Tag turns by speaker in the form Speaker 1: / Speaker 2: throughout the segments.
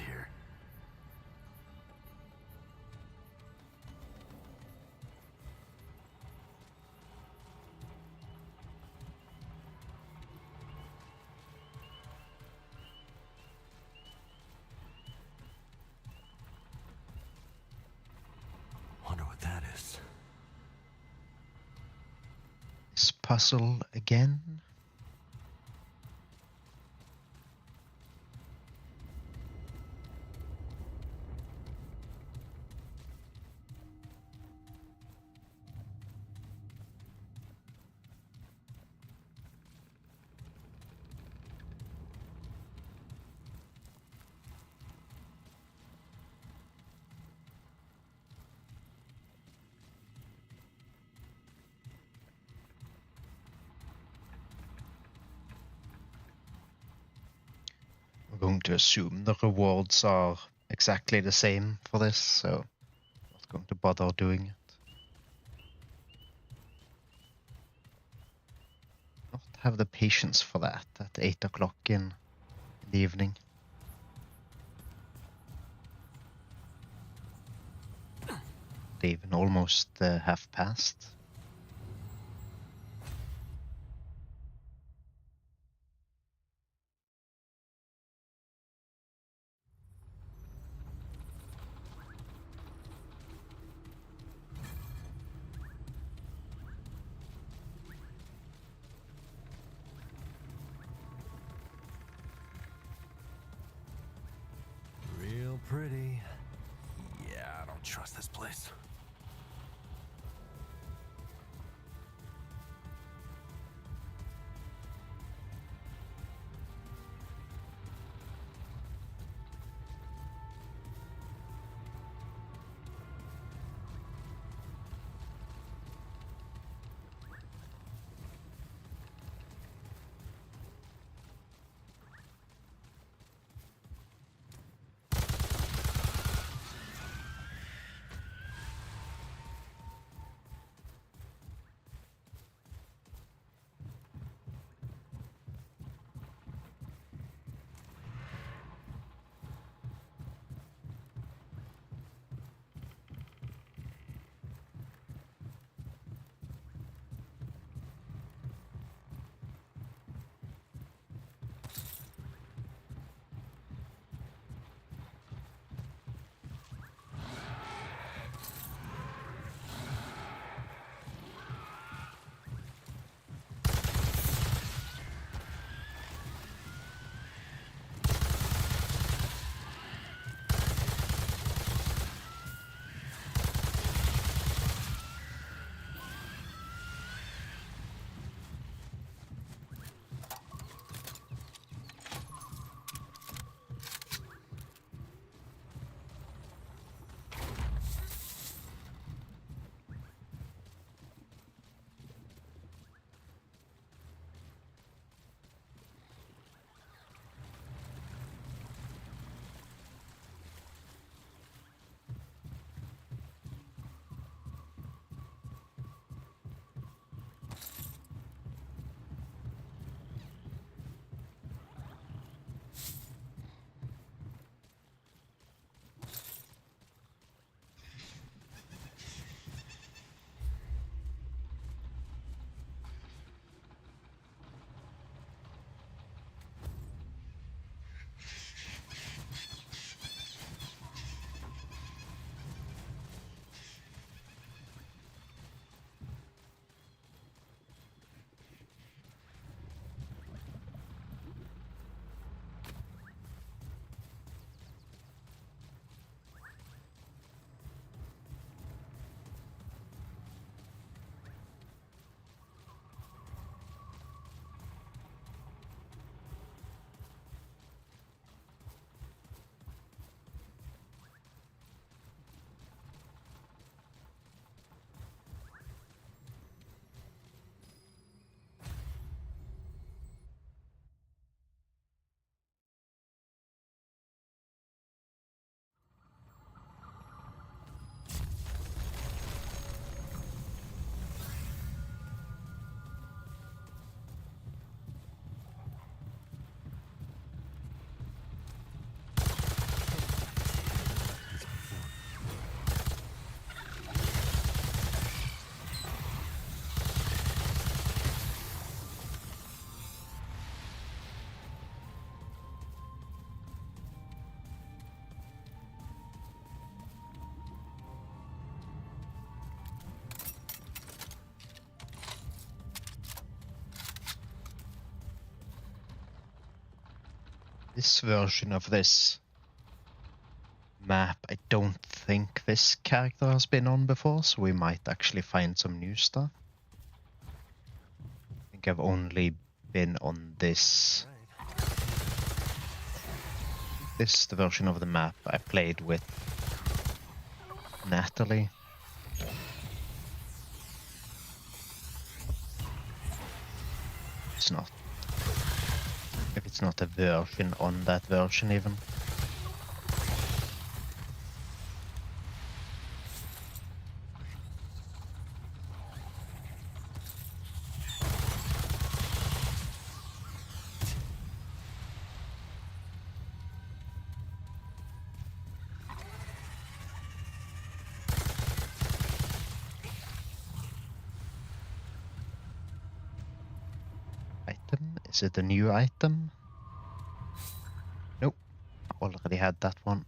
Speaker 1: here. Wonder what that is.
Speaker 2: This puzzle again. I'm going to assume the rewards are exactly the same for this, so I'm not going to bother doing it. Not have the patience for that at 8 o'clock in the evening. Even almost half past.
Speaker 1: Real pretty. Yeah, I don't trust this place.
Speaker 2: this version of this map, I don't think this character has been on before, so we might actually find some new stuff. I think I've only been on this. This is the version of the map I played with Natalie. It's not. If it's not a version on that version even. Item? Is it a new item? Nope. I already had that one.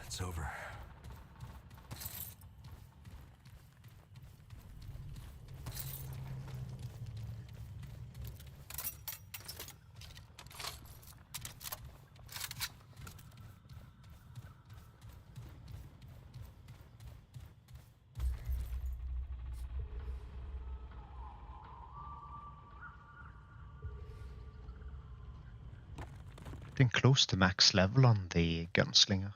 Speaker 1: It's over.
Speaker 2: Getting close to max level on the gunslinger.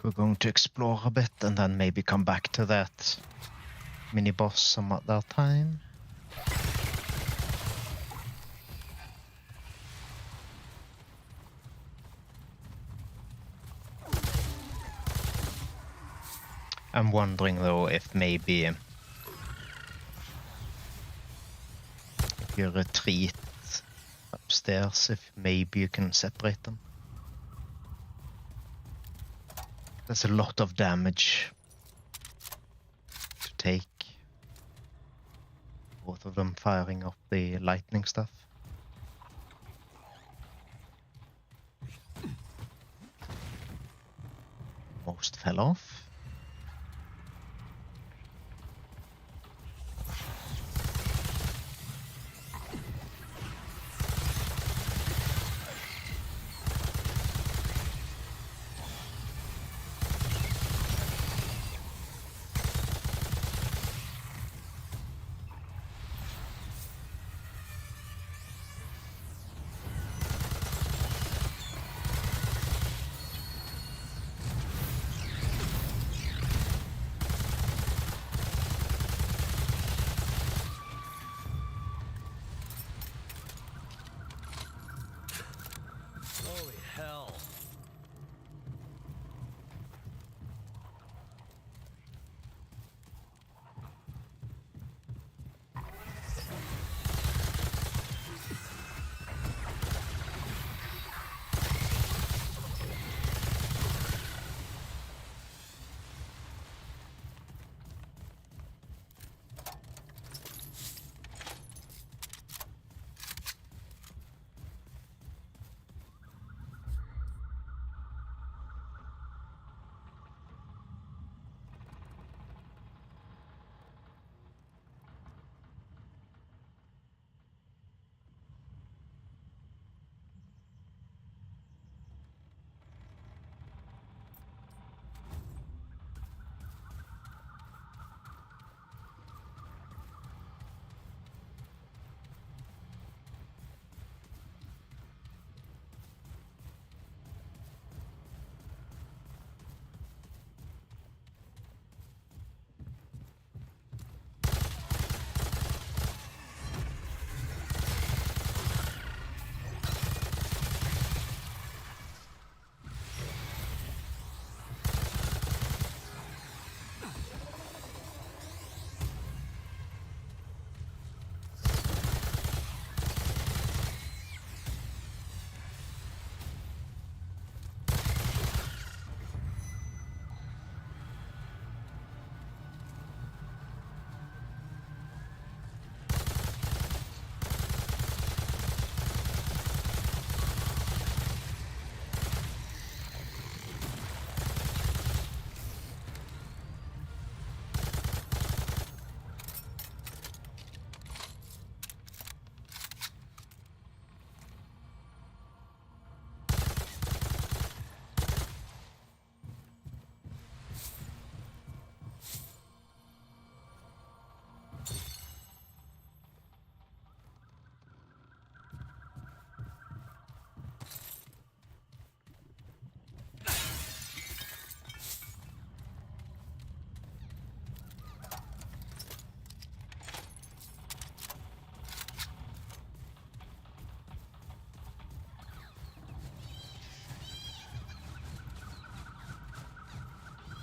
Speaker 2: We're going to explore a bit and then maybe come back to that mini boss some other time. I'm wondering though if maybe if you retreat upstairs, if maybe you can separate them. There's a lot of damage to take. Both of them firing off the lightning stuff. Most fell off.
Speaker 1: Holy hell.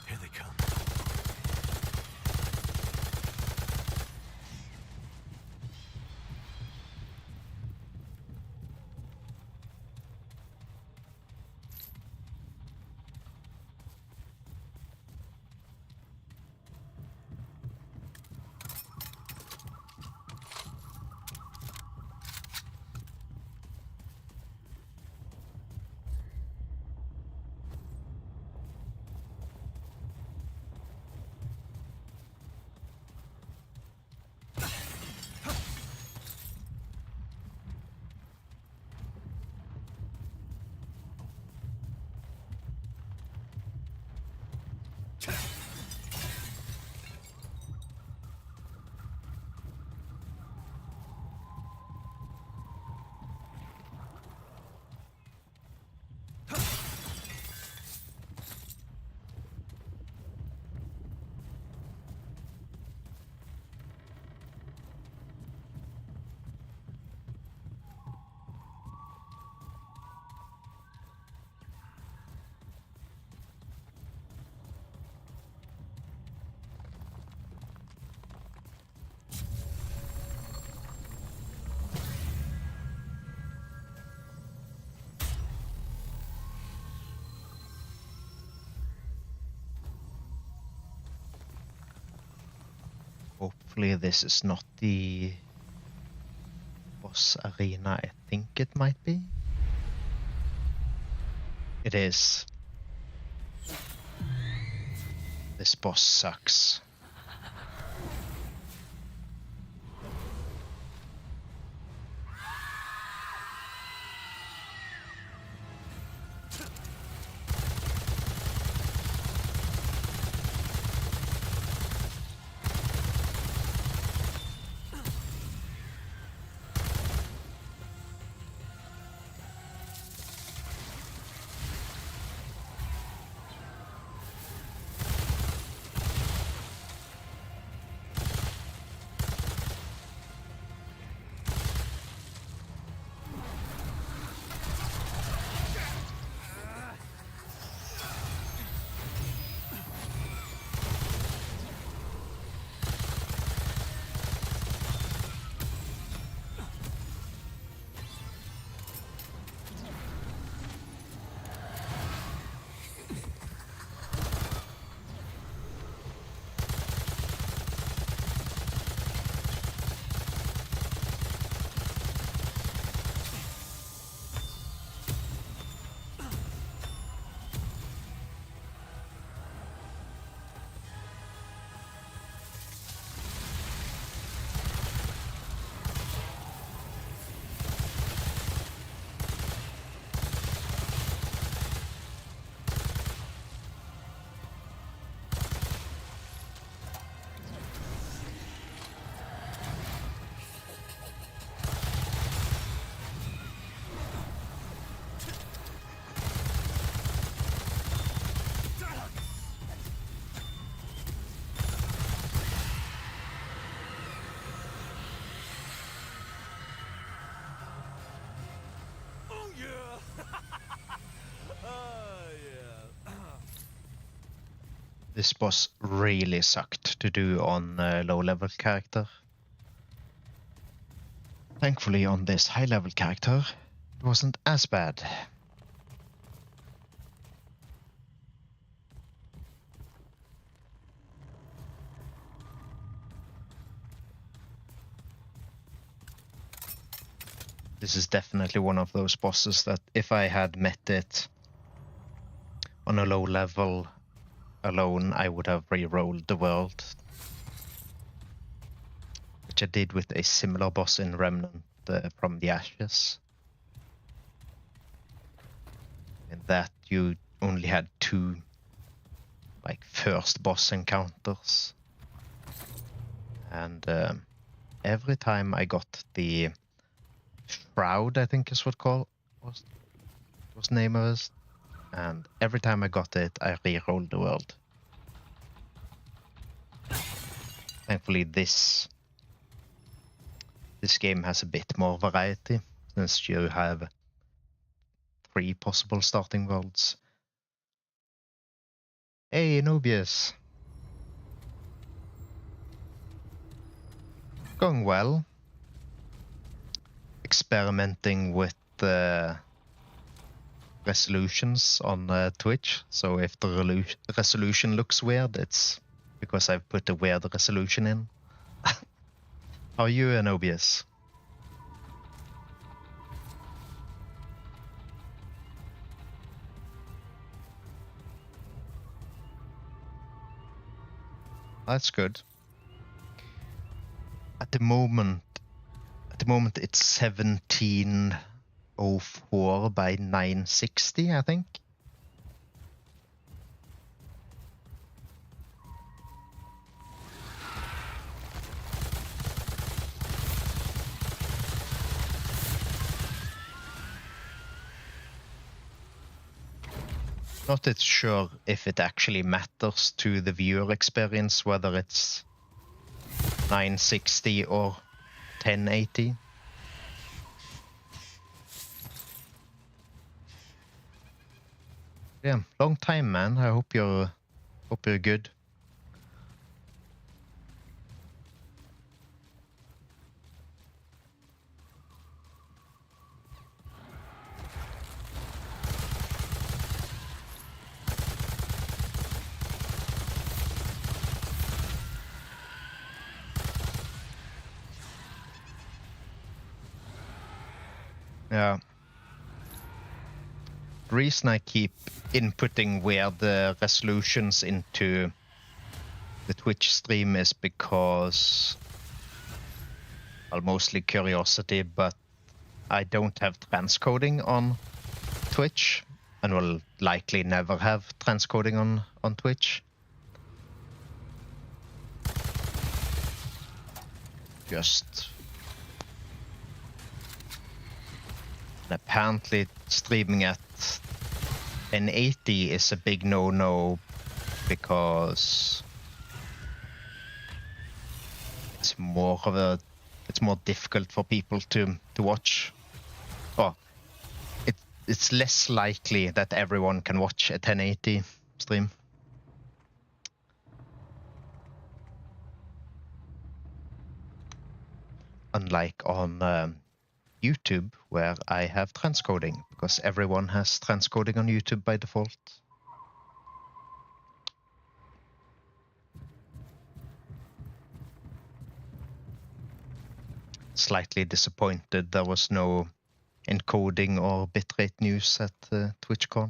Speaker 1: Here they come.
Speaker 2: Hopefully this is not the boss arena I think it might be. It is. This boss sucks. This boss really sucked to do on a low-level character. Thankfully on this high-level character, it wasn't as bad. This is definitely one of those bosses that if I had met it on a low level alone, I would have re-rolled the world. Which I did with a similar boss in Remnant from the Ashes. In that you only had 2 first boss encounters. And every time I got the Shroud, I think is what was the name of it. And every time I got it, I re-rolled the world. Thankfully this game has a bit more variety, since you have 3 possible starting worlds. Hey, Anubius. Going well. Experimenting with the resolutions on Twitch, so if the resolution looks weird, it's because I've put a weird resolution in. How are you, Anobius? That's good. At the moment it's 1704 by 960, I think. Not sure if it actually matters to the viewer experience whether it's 960 or 1080. Yeah, long time, man. I hope you're good. Yeah. The reason I keep inputting weird resolutions into the Twitch stream is because, well, mostly curiosity, but I don't have transcoding on Twitch, and will likely never have transcoding on Twitch. Just... And apparently streaming at 1080 is a big no-no because it's more difficult for people to watch. Oh, it's less likely that everyone can watch a 1080 stream. Unlike on YouTube, where I have transcoding, because everyone has transcoding on YouTube by default. Slightly disappointed there was no encoding or bitrate news at TwitchCon.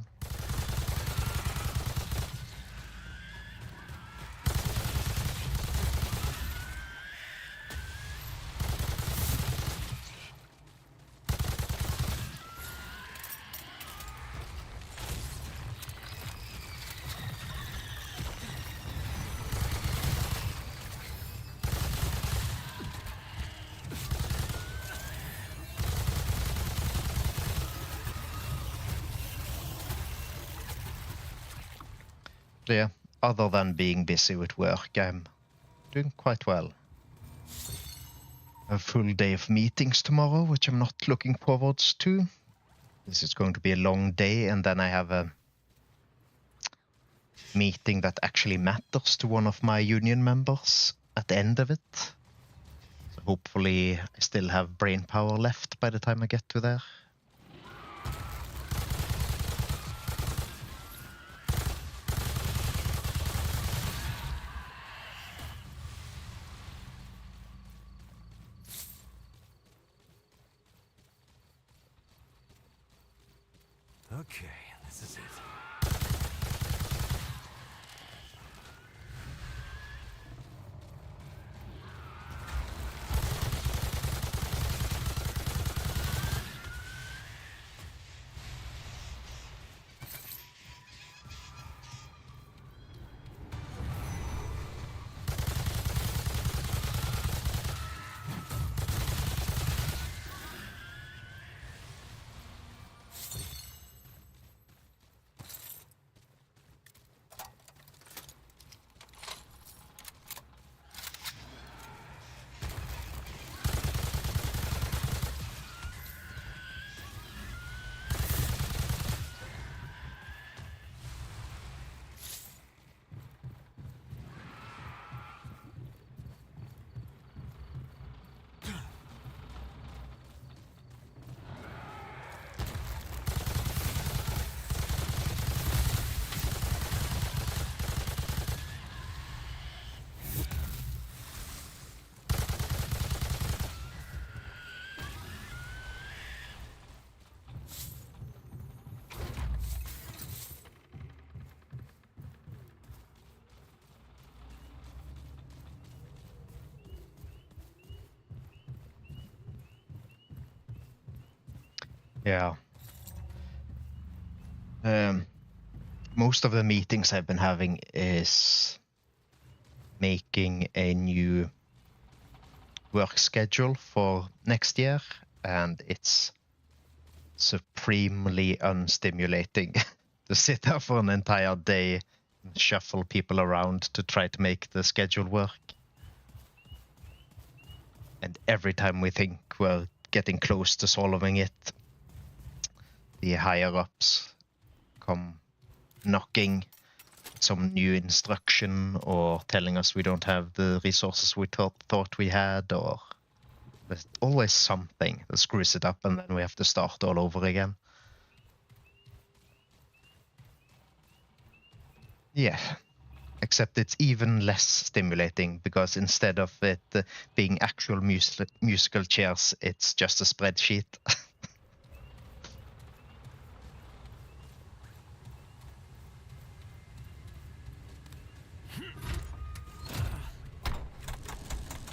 Speaker 2: Yeah, other than being busy with work, I'm doing quite well. A full day of meetings tomorrow, which I'm not looking forward to. This is going to be a long day, and then I have a meeting that actually matters to one of my union members at the end of it. So hopefully I still have brain power left by the time I get to there.
Speaker 1: Okay, this is it.
Speaker 2: Yeah. Most of the meetings I've been having is making a new work schedule for next year, and it's supremely unstimulating to sit there for an entire day and shuffle people around to try to make the schedule work. And every time we think we're getting close to solving it, the higher-ups come knocking some new instruction or telling us we don't have the resources we thought we had, or there's always something that screws it up, and then we have to start all over again. Yeah, except it's even less stimulating, because instead of it being actual musical chairs, it's just a spreadsheet.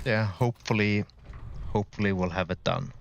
Speaker 2: Yeah, hopefully we'll have it done.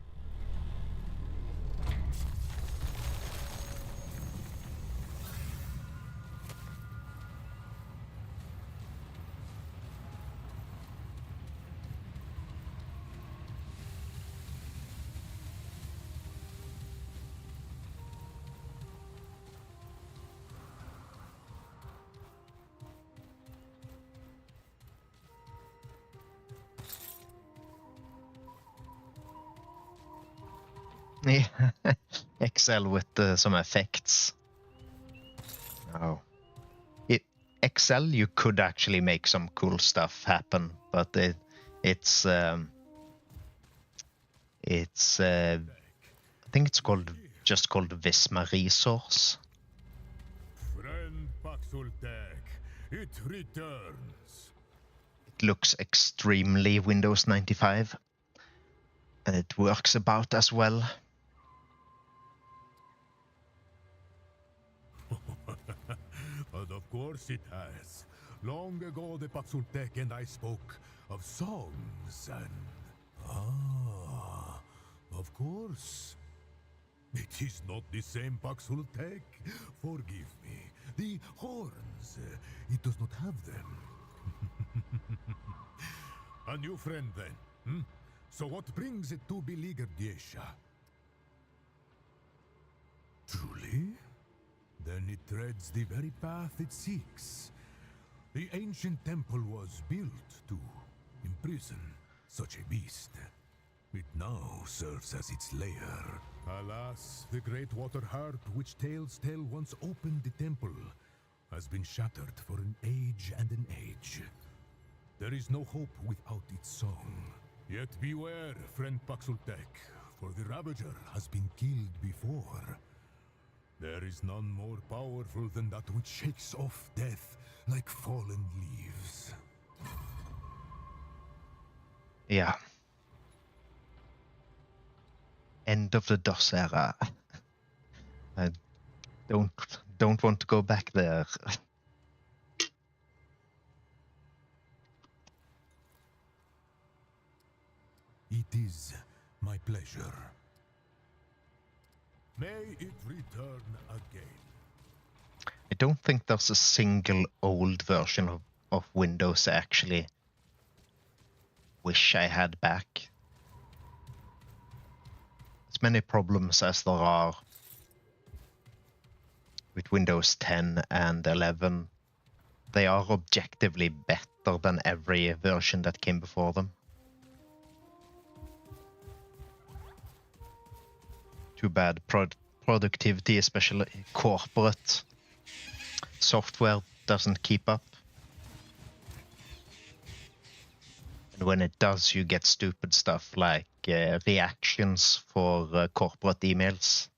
Speaker 2: Yeah, Excel with some effects. Oh, Excel, you could actually make some cool stuff happen, but it's I think it's just called Visma Resource.
Speaker 3: Friend Paxultek, it returns.
Speaker 2: It looks extremely Windows 95, and it works about as well.
Speaker 3: But of course it has. Long ago the Paxultek and I spoke of songs and... Ah, of course. It is not the same Paxultek. Forgive me. The horns, it does not have them. A new friend then, hmm? So what brings it to beleaguered Yesha? Truly? Then it treads the very path it seeks. The ancient temple was built to imprison such a beast. It now serves as its lair. Alas, the great water heart which tales tell once opened the temple has been shattered for an age and an age. There is no hope without its song. Yet beware, friend Paxultek, for the Ravager has been killed before. There is none more powerful than that which shakes off death like fallen leaves.
Speaker 2: Yeah. End of the DOS era. I don't want to go back there.
Speaker 3: It is my pleasure. May it return again.
Speaker 2: I don't think there's a single old version of Windows I actually wish I had back. As many problems as there are with Windows 10 and 11, they are objectively better than every version that came before them. Too bad productivity, especially corporate software, doesn't keep up. And when it does, you get stupid stuff like reactions for corporate emails.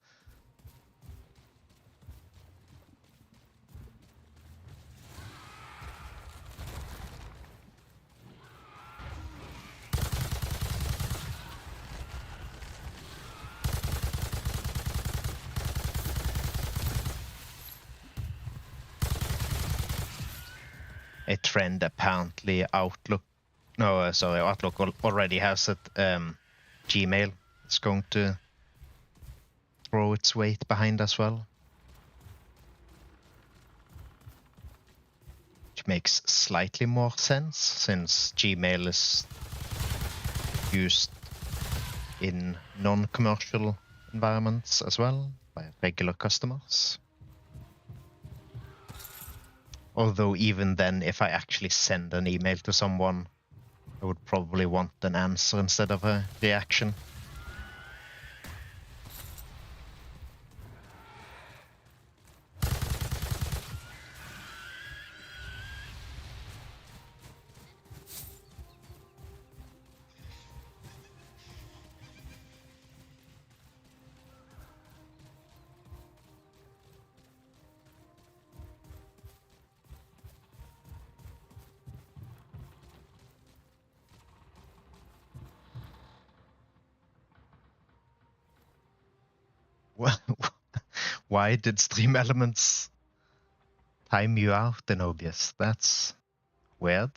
Speaker 2: A trend apparently Outlook already has it. Gmail is going to throw its weight behind as well, which makes slightly more sense since Gmail is used in non-commercial environments as well by regular customers. Although even then, if I actually send an email to someone, I would probably want an answer instead of a reaction. Why did Stream Elements time you out, Enobius? That's weird.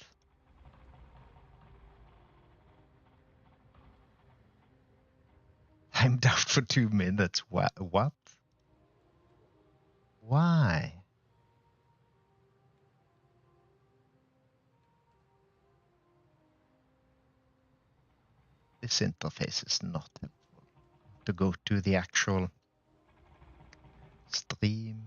Speaker 2: timed out for 2 minutes. What? Why? This interface is not helpful. To go to the actual stream.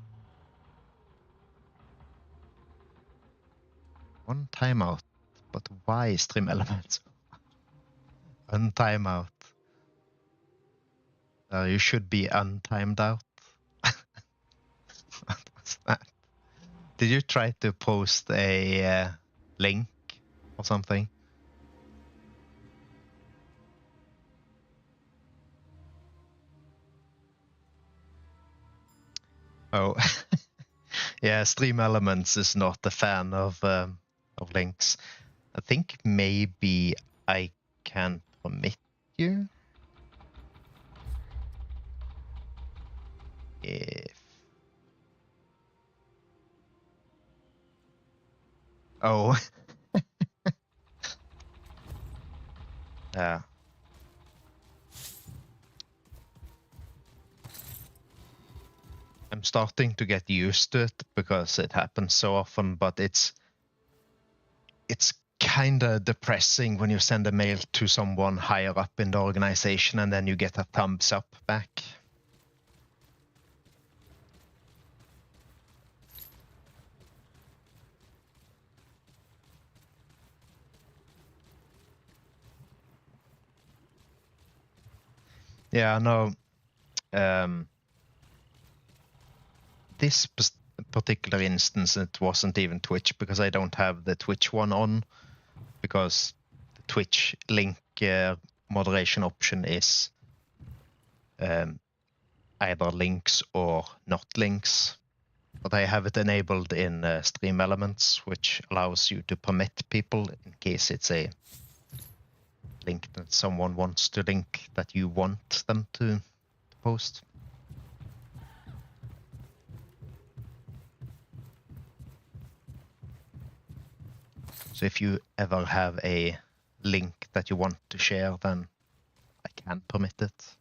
Speaker 2: One timeout, but why stream elements? Untimeout. You should be untimed out. What was that? Did you try to post a link or something? Oh, yeah. Stream Elements is not a fan of links. I think maybe I can permit you. If oh, yeah. I'm starting to get used to it because it happens so often, but it's kind of depressing when you send a mail to someone higher up in the organization and then you get a thumbs up back. Yeah, no. This particular instance, it wasn't even Twitch because I don't have the Twitch one on, because the Twitch link moderation option is either links or not links. But I have it enabled in Stream Elements, which allows you to permit people in case it's a link that someone wants to link that you want them to post. So if you ever have a link that you want to share, then I can permit it.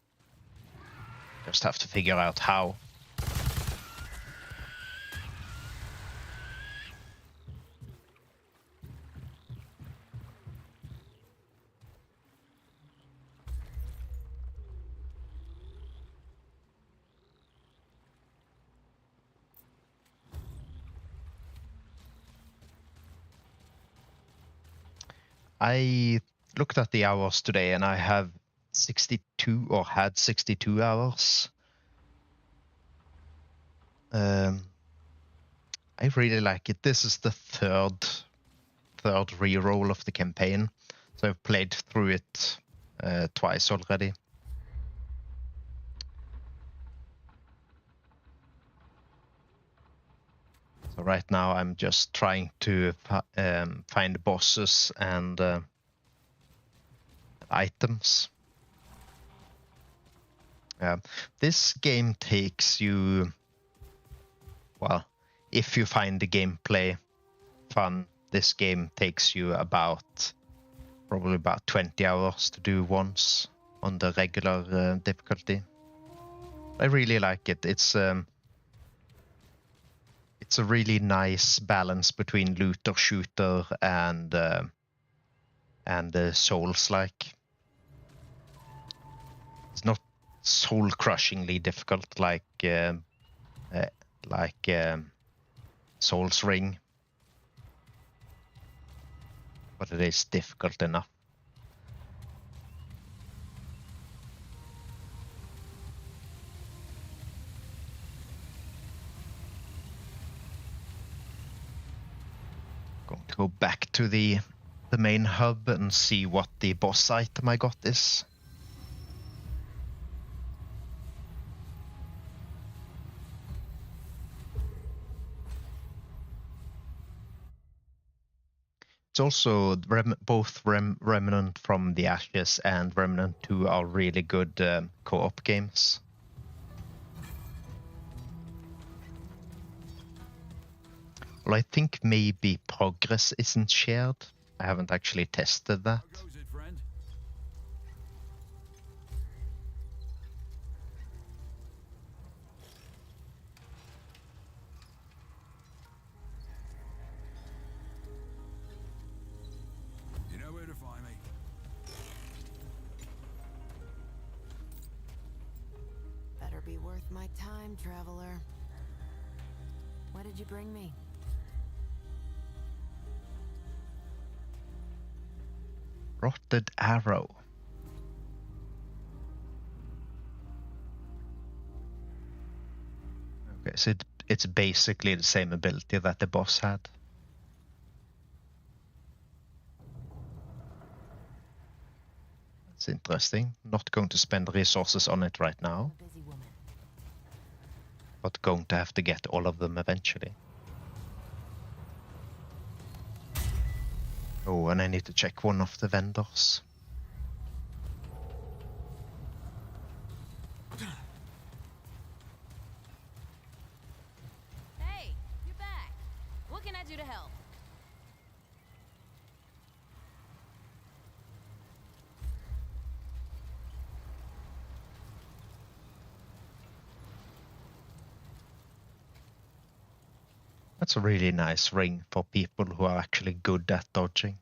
Speaker 2: Just have to figure out how. I looked at the hours today and I have 62 or had 62 hours. I really like it. This is the third reroll of the campaign. So I've played through it twice already. So right now I'm just trying to find bosses and items. This game takes you, well, if you find the gameplay fun, this game takes you probably about 20 hours to do once on the regular difficulty. I really like it. It's a really nice balance between looter shooter and Souls-like. It's not soul-crushingly difficult like Souls Ring, but it is difficult enough. Going to go back to the main hub and see what the boss item I got is. It's also both Remnant from the Ashes and Remnant 2 are really good co-op games. Well, I think maybe progress isn't shared. I haven't actually tested that.
Speaker 4: Worth my time, traveler. What did you bring me?
Speaker 2: Rotted arrow. Okay, so it's basically the same ability that the boss had. That's interesting. Not going to spend resources on it right now,
Speaker 4: I'm a busy woman.
Speaker 2: but going to have to get all of them eventually. Oh, and I need to check one of the vendors.
Speaker 4: Hey, you're back. What can I do to help?
Speaker 2: That's a really nice ring for people who are actually good at dodging.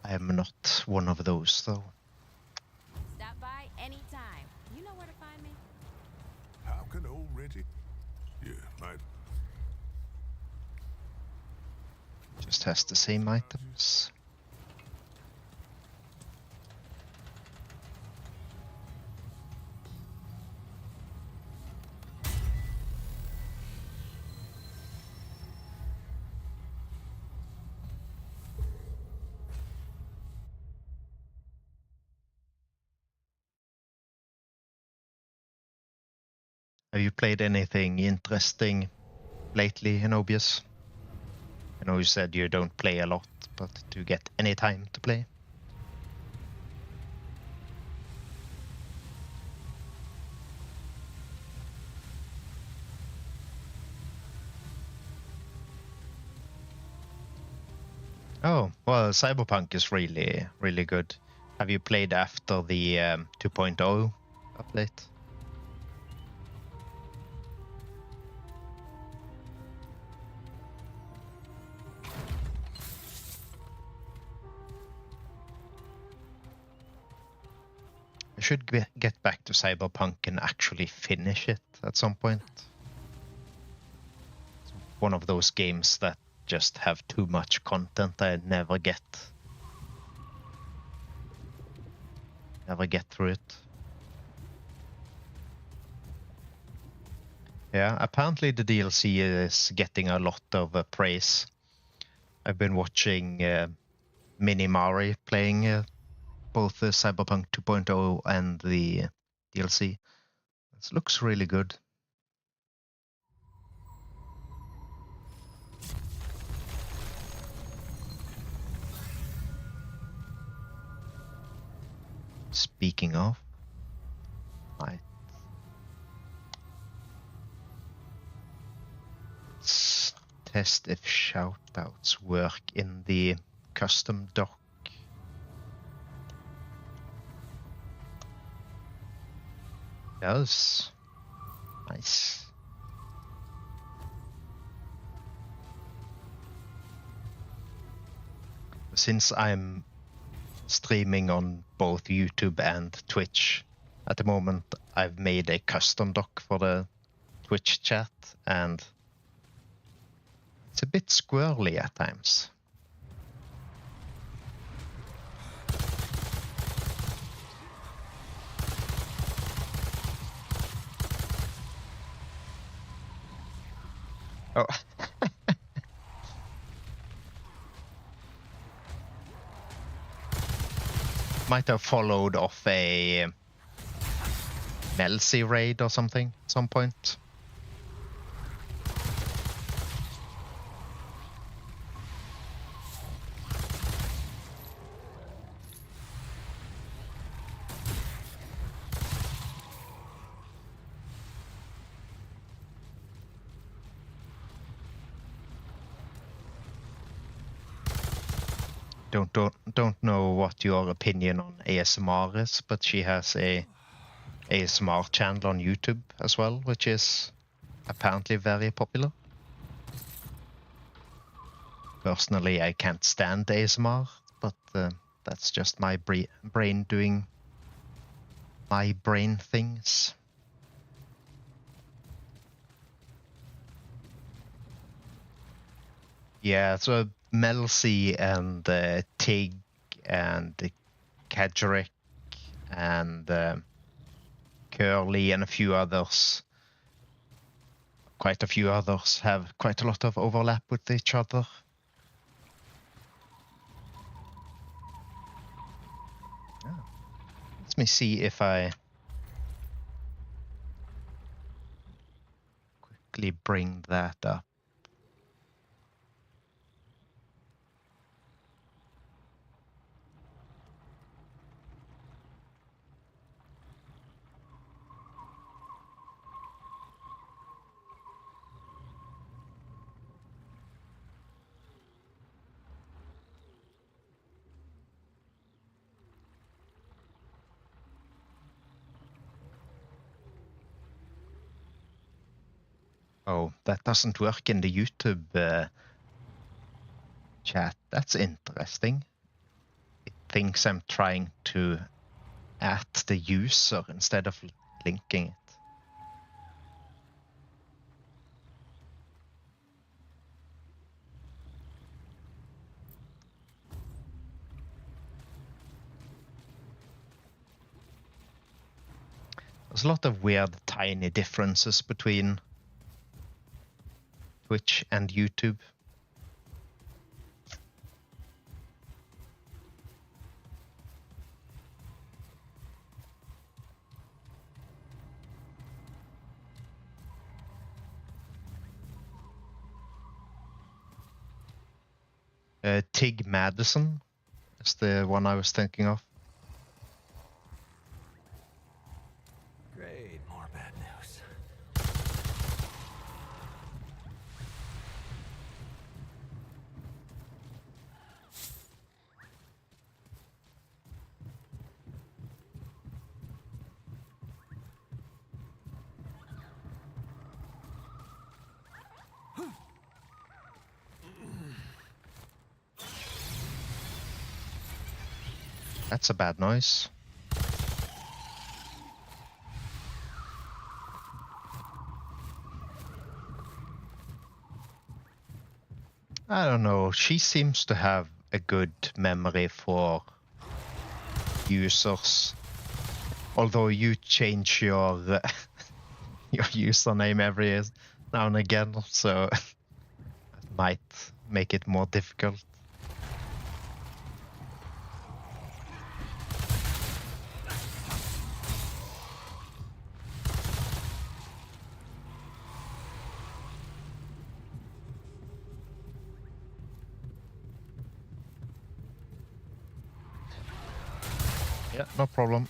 Speaker 2: I am not one of those, though.
Speaker 4: Stop by anytime. You know where to find me.
Speaker 3: How can already? Yeah, my
Speaker 2: Just has the same items. Have you played anything interesting lately, Enobius? I know you said you don't play a lot, but do you get any time to play? Oh, well, Cyberpunk is really, really good. Have you played after the 2.0 update? I should get back to Cyberpunk and actually finish it at some point. It's one of those games that just have too much content I never get through it. Yeah, apparently the DLC is getting a lot of praise. I've been watching Minimari playing both the Cyberpunk 2.0 and the DLC. It looks really good. Speaking of, let's test if shoutouts work in the custom dock. Does. Nice. Since I'm streaming on both YouTube and Twitch at the moment, I've made a custom dock for the Twitch chat, and it's a bit squirrely at times. Oh. Might have followed off a Melcy raid or something at some point. Don't know what your opinion on ASMR is, but she has a ASMR channel on YouTube as well, which is apparently very popular. Personally, I can't stand ASMR, but that's just my brain doing my brain things. Yeah, so Melcy and Tig and Kadric and Curly and a few others, quite a few others, have quite a lot of overlap with each other. Oh. Let me see if I quickly bring that up. Oh, that doesn't work in the YouTube chat. That's interesting. It thinks I'm trying to at the user instead of linking it. There's a lot of weird tiny differences between Twitch and YouTube. Tig Madison is the one I was thinking of.
Speaker 1: Great, more bad news.
Speaker 2: That's a bad noise. I don't know. She seems to have a good memory for users. Although you change your your username every now and again, so it might make it more difficult. Yeah, no problem.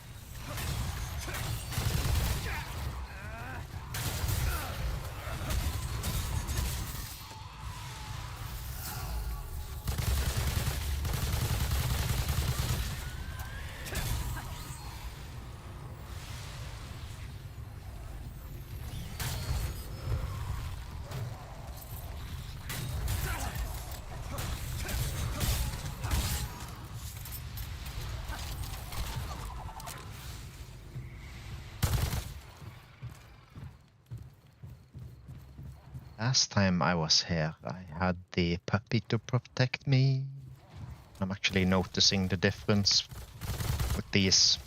Speaker 2: Last time I was here, I had the puppy to protect me. I'm actually noticing the difference with these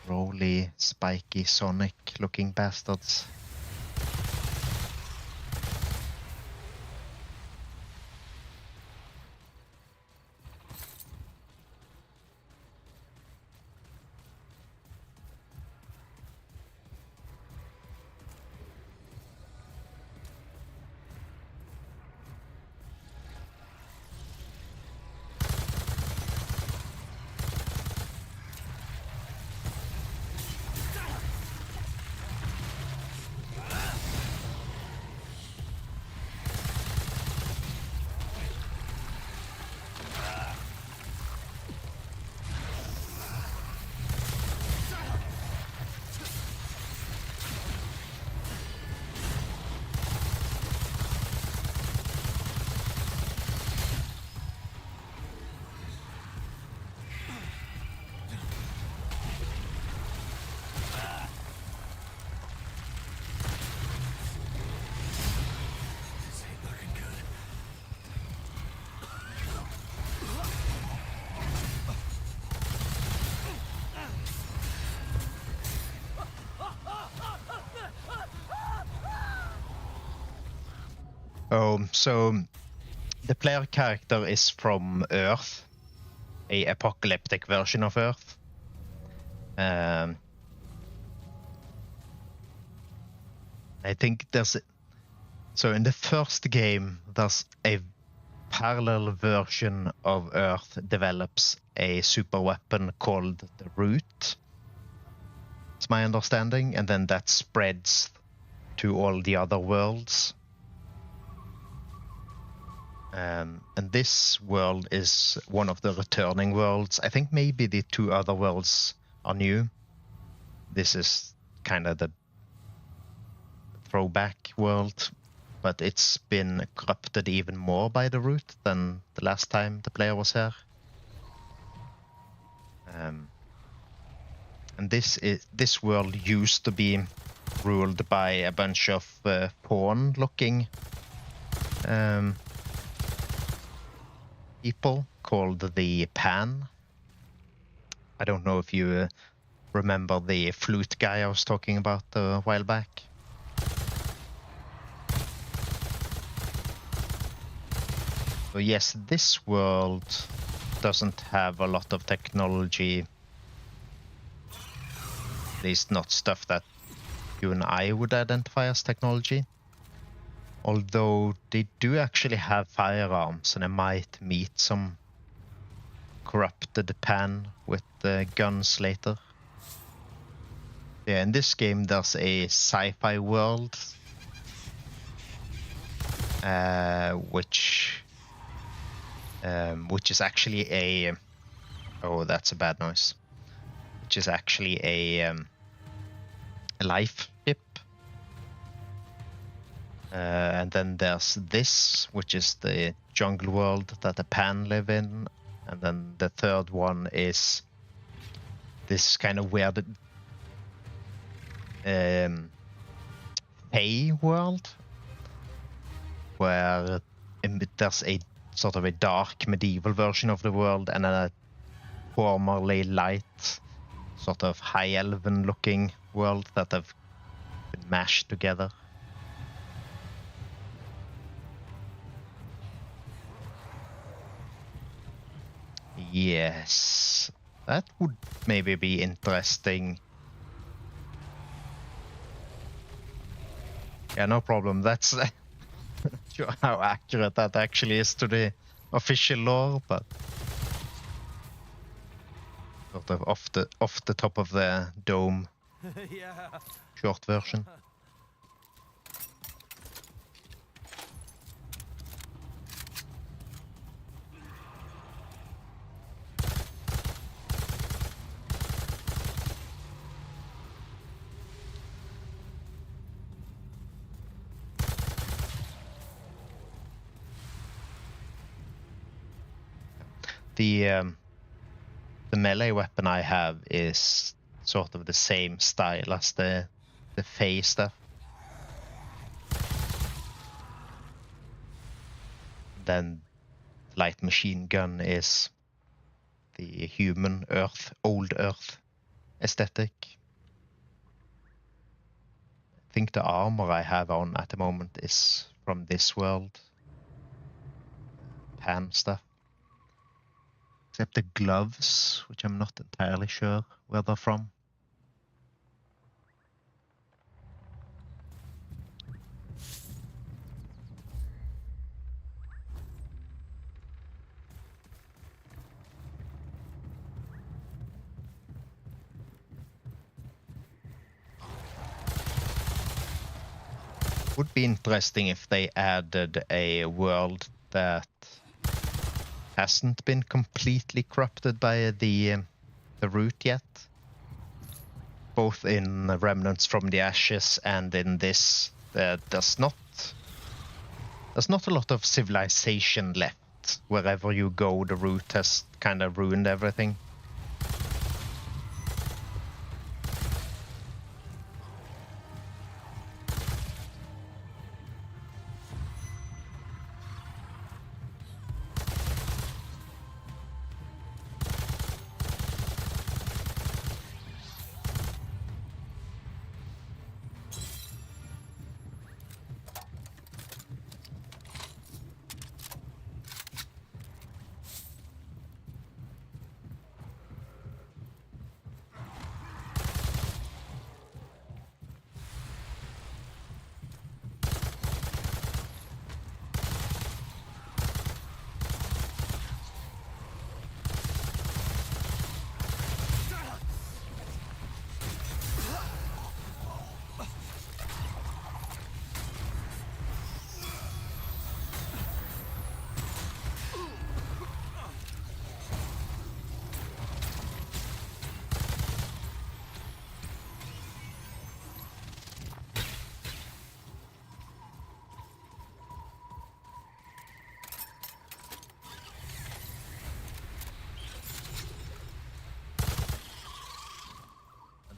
Speaker 2: roly, spiky, Sonic-looking bastards. So the player character is from Earth, a apocalyptic version of Earth. I think so in the first game, there's a parallel version of Earth develops a super weapon called the Root. It's my understanding, and then that spreads to all the other worlds. And this world is one of the returning worlds. I think maybe the two other worlds are new. This is kind of the throwback world, but it's been corrupted even more by the Root than the last time the player was here. And this world used to be ruled by a bunch of pawn-looking people called the Pan. I don't know if you remember the flute guy I was talking about a while back. So yes, this world doesn't have a lot of technology, at least not stuff that you and I would identify as technology. Although they do actually have firearms, and I might meet some corrupted Pan with guns later. Yeah, in this game there's a sci-fi world, which is actually a... Oh, that's a bad noise. Which is actually a life ship. And then there's this, which is the jungle world that the Pan live in. And then the third one is this kind of weird Fey world, where there's a sort of a dark medieval version of the world and a formerly light, sort of high elven looking world that have been mashed together. Yes, that would maybe be interesting. Yeah, no problem. That's not sure how accurate that actually is to the official lore, but sort of off the top of the dome.
Speaker 1: Yeah.
Speaker 2: Short version. The melee weapon I have is sort of the same style as the Fey stuff. Then light machine gun is the human Earth, old Earth aesthetic. I think the armor I have on at the moment is from this world. Pan stuff. Except the gloves, which I'm not entirely sure where they're from. Would be interesting if they added a world that hasn't been completely corrupted by the Root yet. Both in Remnants from the Ashes and in this, there's not a lot of civilization left. Wherever you go, the Root has kind of ruined everything.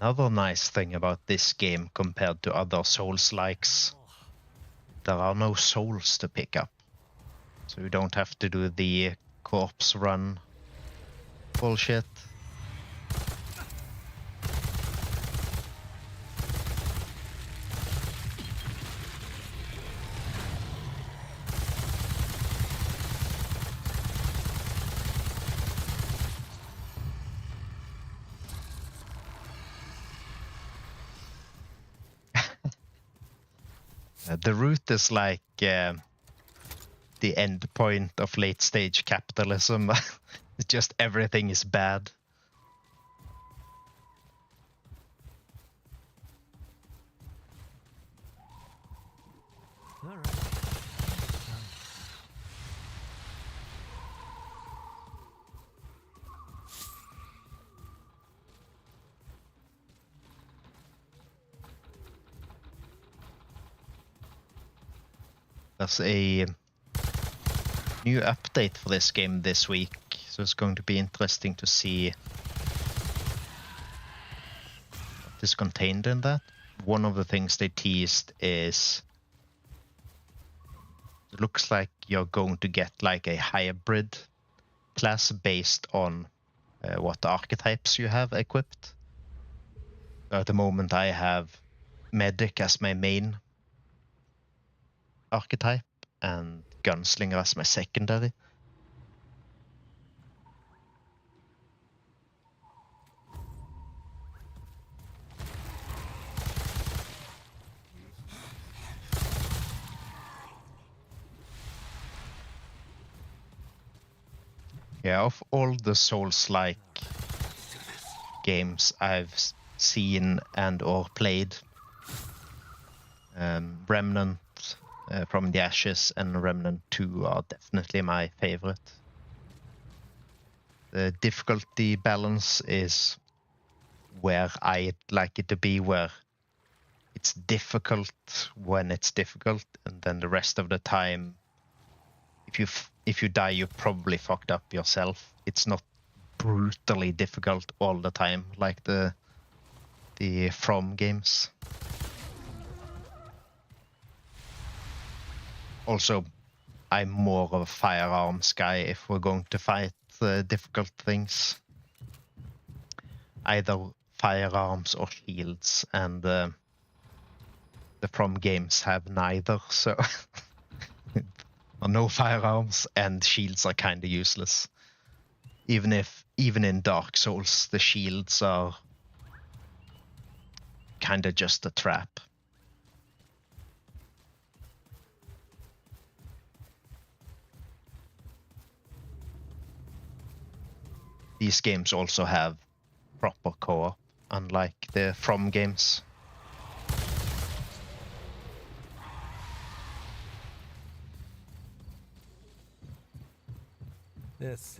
Speaker 2: Another nice thing about this game compared to other Souls-likes, there are no souls to pick up. So you don't have to do the corpse run bullshit. The route is like the end point of late stage capitalism. It's just everything is bad.
Speaker 1: All right.
Speaker 2: There's a new update for this game this week, so it's going to be interesting to see what is contained in that. One of the things they teased is it looks like you're going to get like a hybrid class based on what archetypes you have equipped. At the moment I have medic as my main archetype and gunslinger as my secondary. Yeah, of all the Souls-like games I've seen and or played, Remnant from the Ashes and Remnant 2 are definitely my favorite. The difficulty balance is where I'd like it to be, where it's difficult when it's difficult, and then the rest of the time, if you die, you probably fucked up yourself. It's not brutally difficult all the time like the From games. Also, I'm more of a firearms guy if we're going to fight difficult things. Either firearms or shields, and the From games have neither, so no firearms and shields are kind of useless. Even in Dark Souls, the shields are kind of just a trap. These games also have proper co-op, unlike the From games.
Speaker 1: Yes.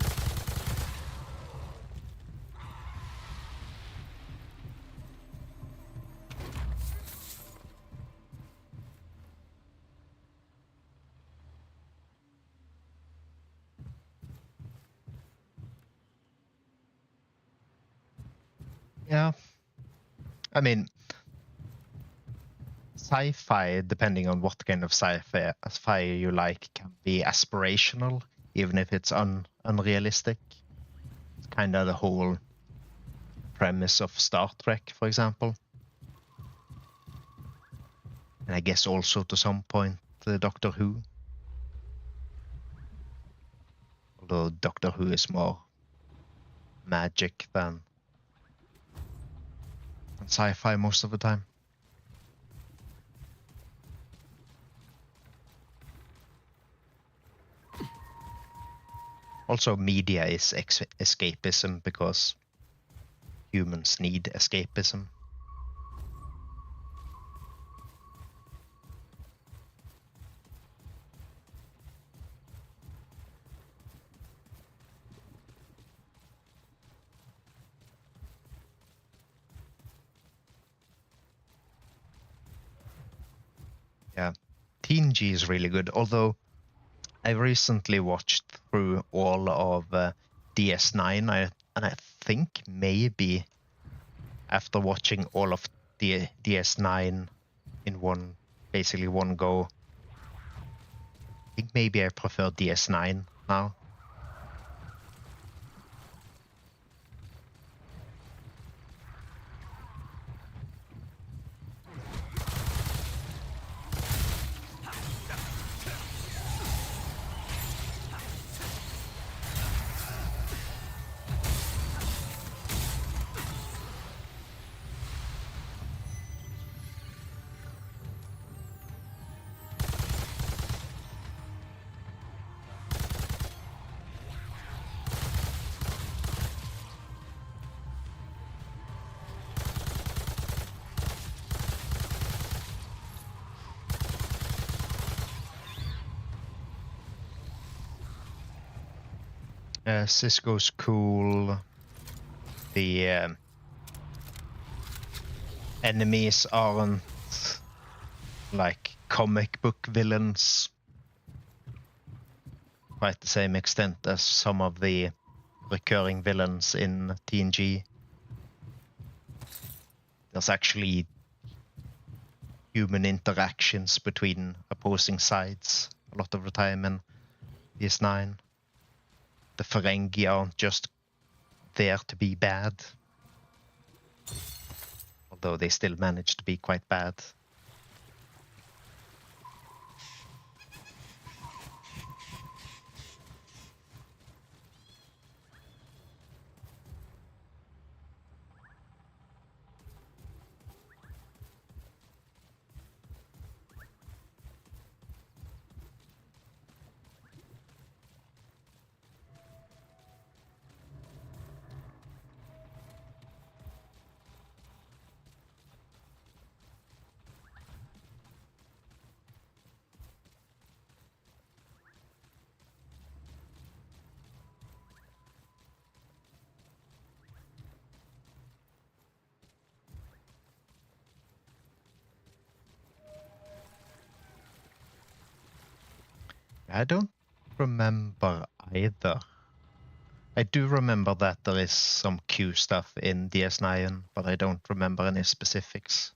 Speaker 2: Yeah. I mean, sci-fi, depending on what kind of sci-fi you like, can be aspirational, even if it's unrealistic. It's kind of the whole premise of Star Trek, for example. And I guess also to some point Doctor Who. Although Doctor Who is more magic than sci-fi most of the time. Also, media is escapism because humans need escapism. Yeah, Teen G is really good, although I recently watched through all of DS9, and I think maybe after watching all of the DS9 in basically one go, I think maybe I prefer DS9 now. Cisco's cool. The enemies aren't like comic book villains quite the same extent as some of the recurring villains in TNG. There's actually human interactions between opposing sides a lot of the time in DS9. The Ferengi aren't just there to be bad, although they still manage to be quite bad. I don't remember either. I do remember that there is some Q stuff in DS9, but I don't remember any specifics.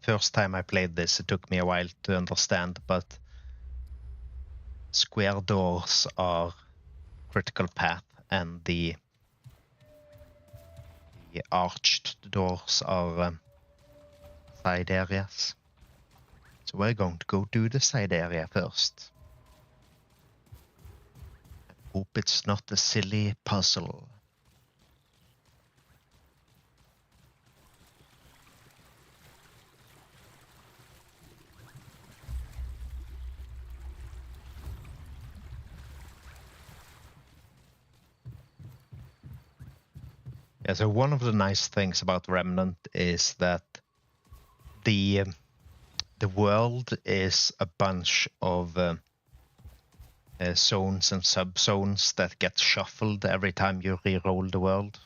Speaker 2: First time I played this, it took me a while to understand, but square doors are critical path, and the arched doors are side areas. So we're going to go do the side area first. Hope it's not a silly puzzle. Yeah, so one of the nice things about Remnant is that the world is a bunch of zones and sub-zones that get shuffled every time you re-roll the world.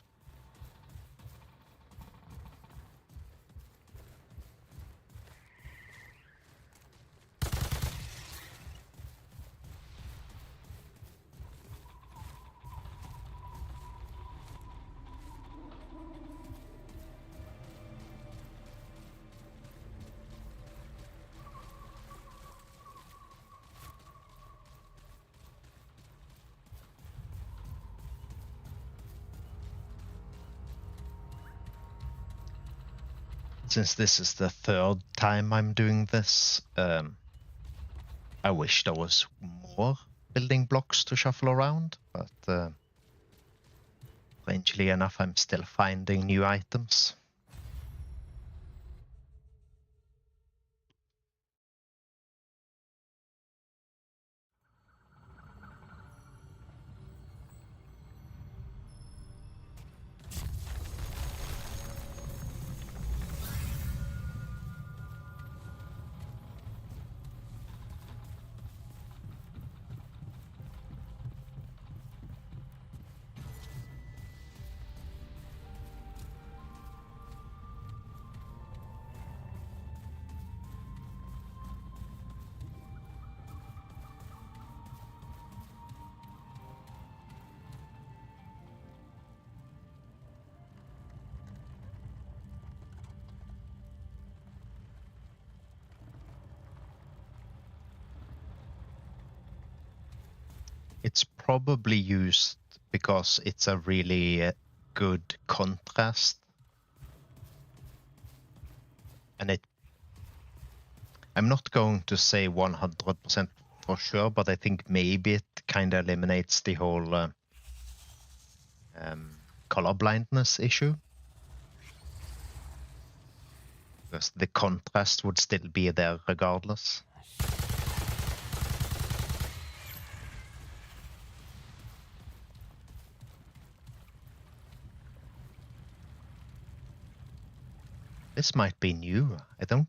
Speaker 2: Since this is the third time I'm doing this, I wish there was more building blocks to shuffle around, but strangely enough, I'm still finding new items. It's probably used because it's a really good contrast. And I'm not going to say 100% for sure, but I think maybe it kind of eliminates the whole color blindness issue. Because the contrast would still be there regardless. This might be new. I don't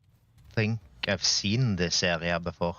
Speaker 2: think I've seen this area before.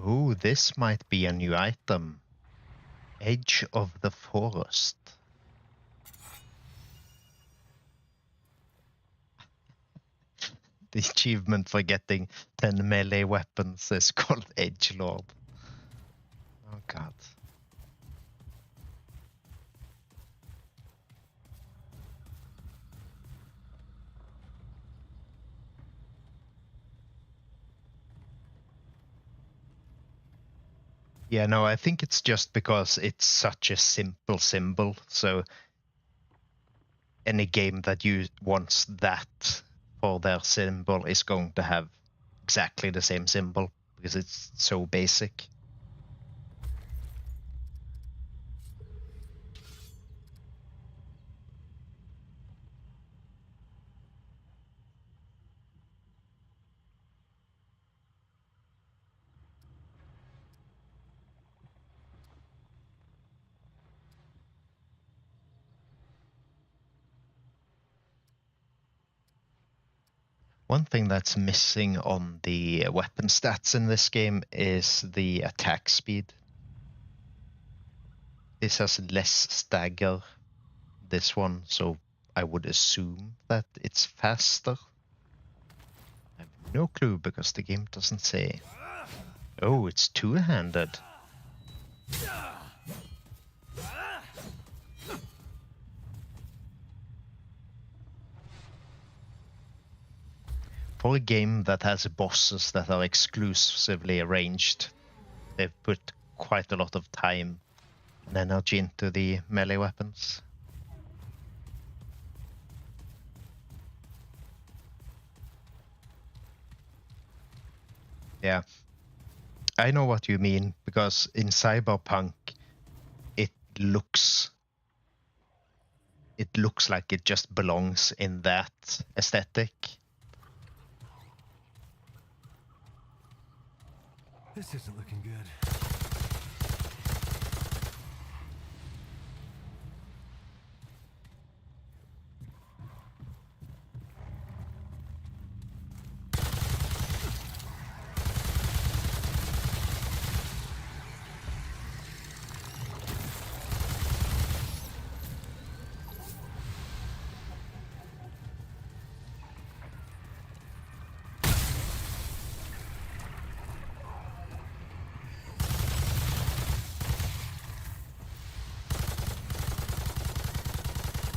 Speaker 2: Ooh, this might be a new item. Edge of the Forest. The achievement for getting 10 melee weapons is called Edgelord. Oh god. Yeah, no, I think it's just because it's such a simple symbol. So any game that wants that for their symbol is going to have exactly the same symbol because it's so basic. One thing that's missing on the weapon stats in this game is the attack speed. This has less stagger, this one, so I would assume that it's faster. I have no clue because the game doesn't say. Oh, it's two-handed. For a game that has bosses that are exclusively arranged, they've put quite a lot of time and energy into the melee weapons. Yeah, I know what you mean, because in Cyberpunk, it looks like it just belongs in that aesthetic.
Speaker 1: This isn't looking good.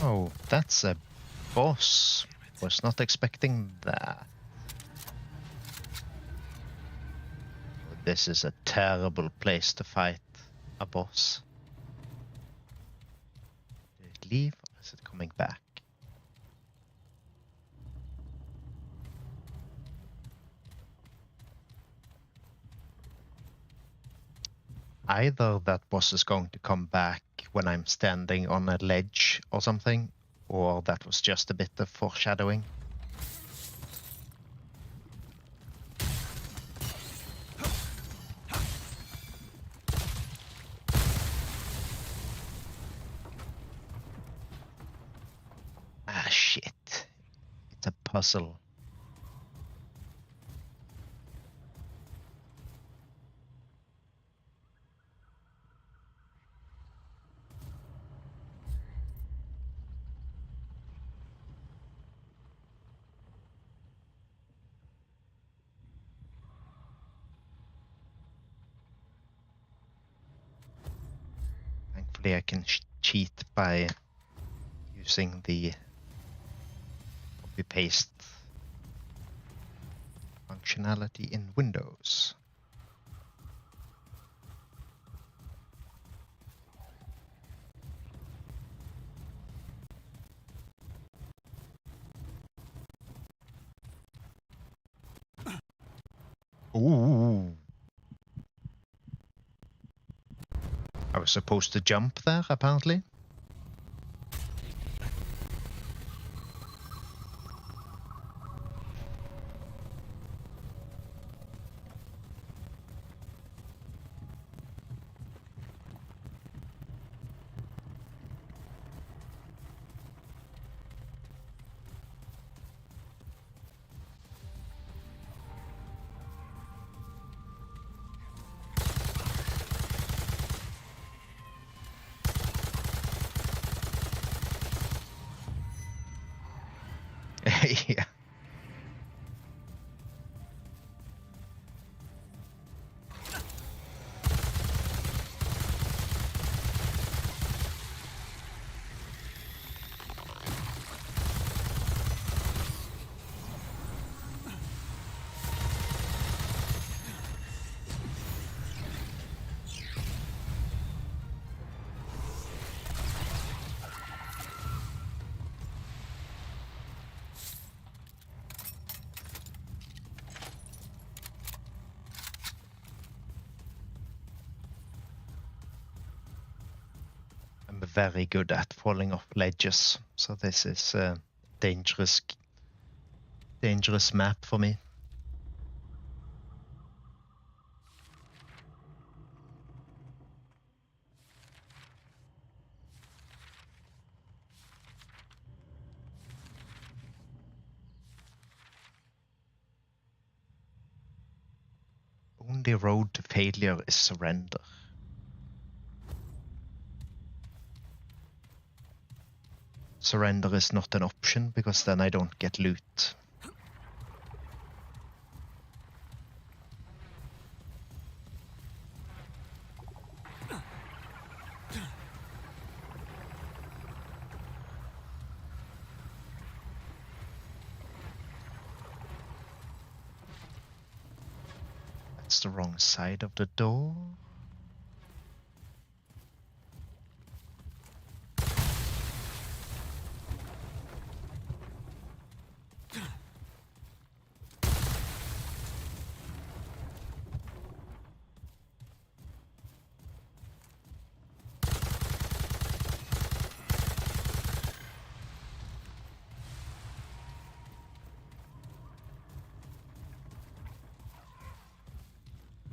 Speaker 2: Oh, that's a boss. Was not expecting that. This is a terrible place to fight a boss. leave, or is it coming back? Either that boss is going to come back when I'm standing on a ledge or something, or that was just a bit of foreshadowing. Ah, shit. It's a puzzle. Thankfully I can cheat by using the copy-paste functionality in Windows. Ooh. I was supposed to jump there, apparently. Yeah. I'm very good at falling off ledges, so this is a dangerous map for me. Only road to failure is surrender. Surrender is not an option because then I don't get loot. That's the wrong side of the door.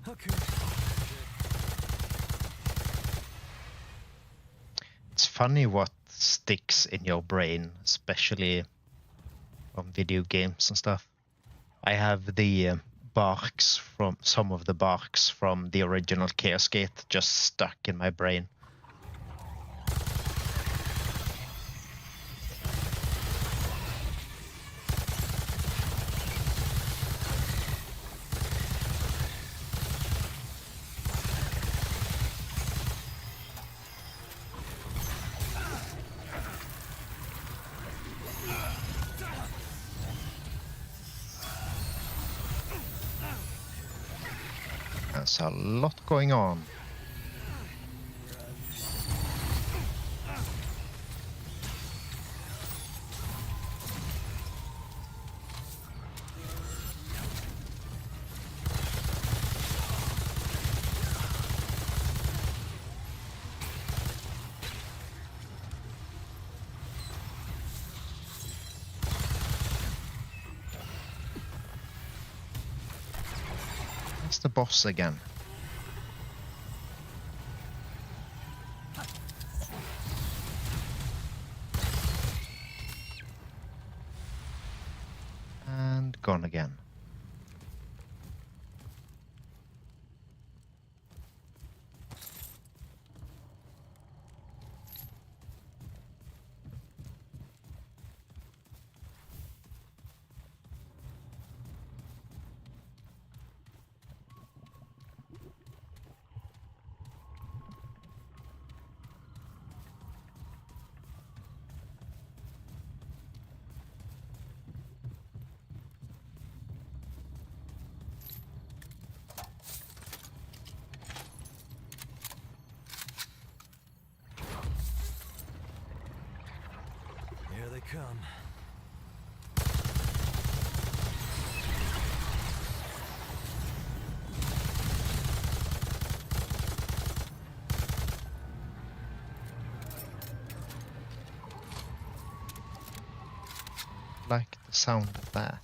Speaker 1: Okay.
Speaker 2: It's funny what sticks in your brain, especially from video games and stuff. I have the barks from some of the barks from the original Chaos Gate just stuck in my brain. There's a lot going on. the boss again? And gone again.
Speaker 1: Here they come.
Speaker 2: Like the sound of that.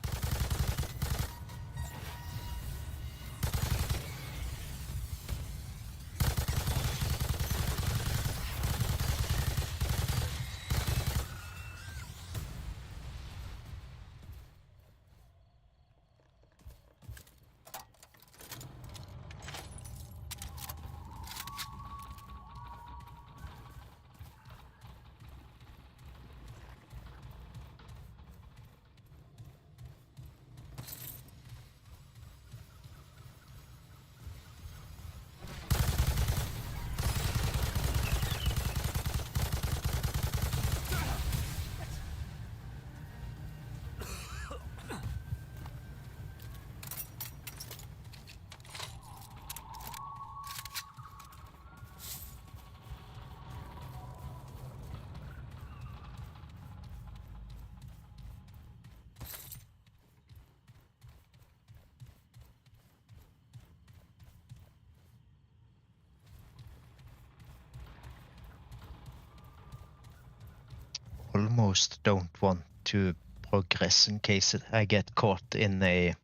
Speaker 2: Almost don't want to progress in case I get caught in a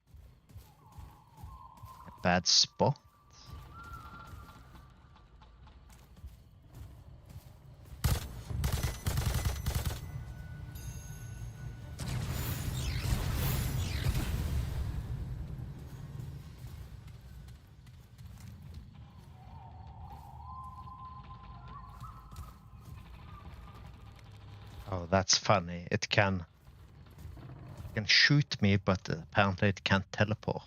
Speaker 2: bad spot. Oh, that's funny. It can shoot me, but apparently it can't teleport.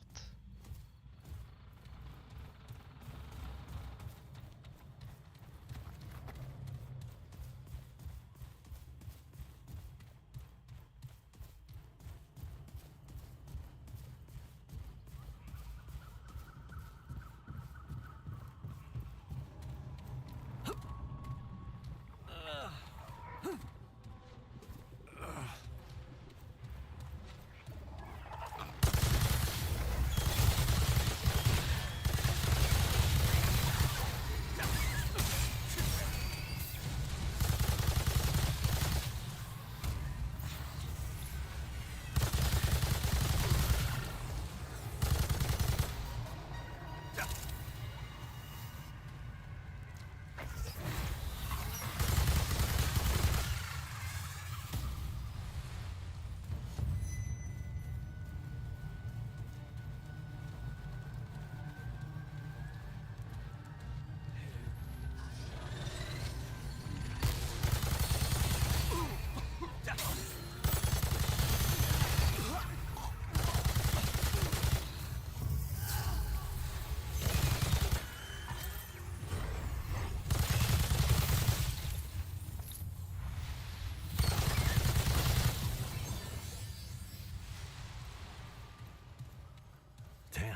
Speaker 1: Damn.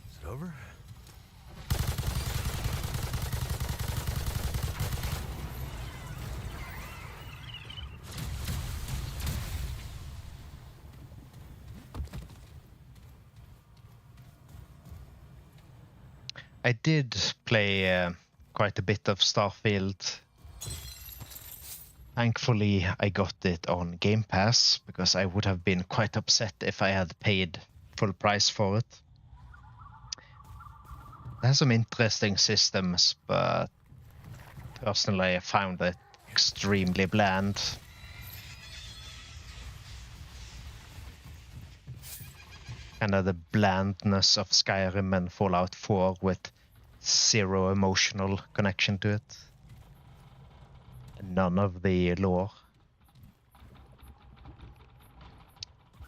Speaker 1: Is it over?
Speaker 2: I did play quite a bit of Starfield. Thankfully, I got it on Game Pass, because I would have been quite upset if I had paid full price for it. It has some interesting systems, but personally I found it extremely bland. Kind of the blandness of Skyrim and Fallout 4 with zero emotional connection to it. And none of the lore.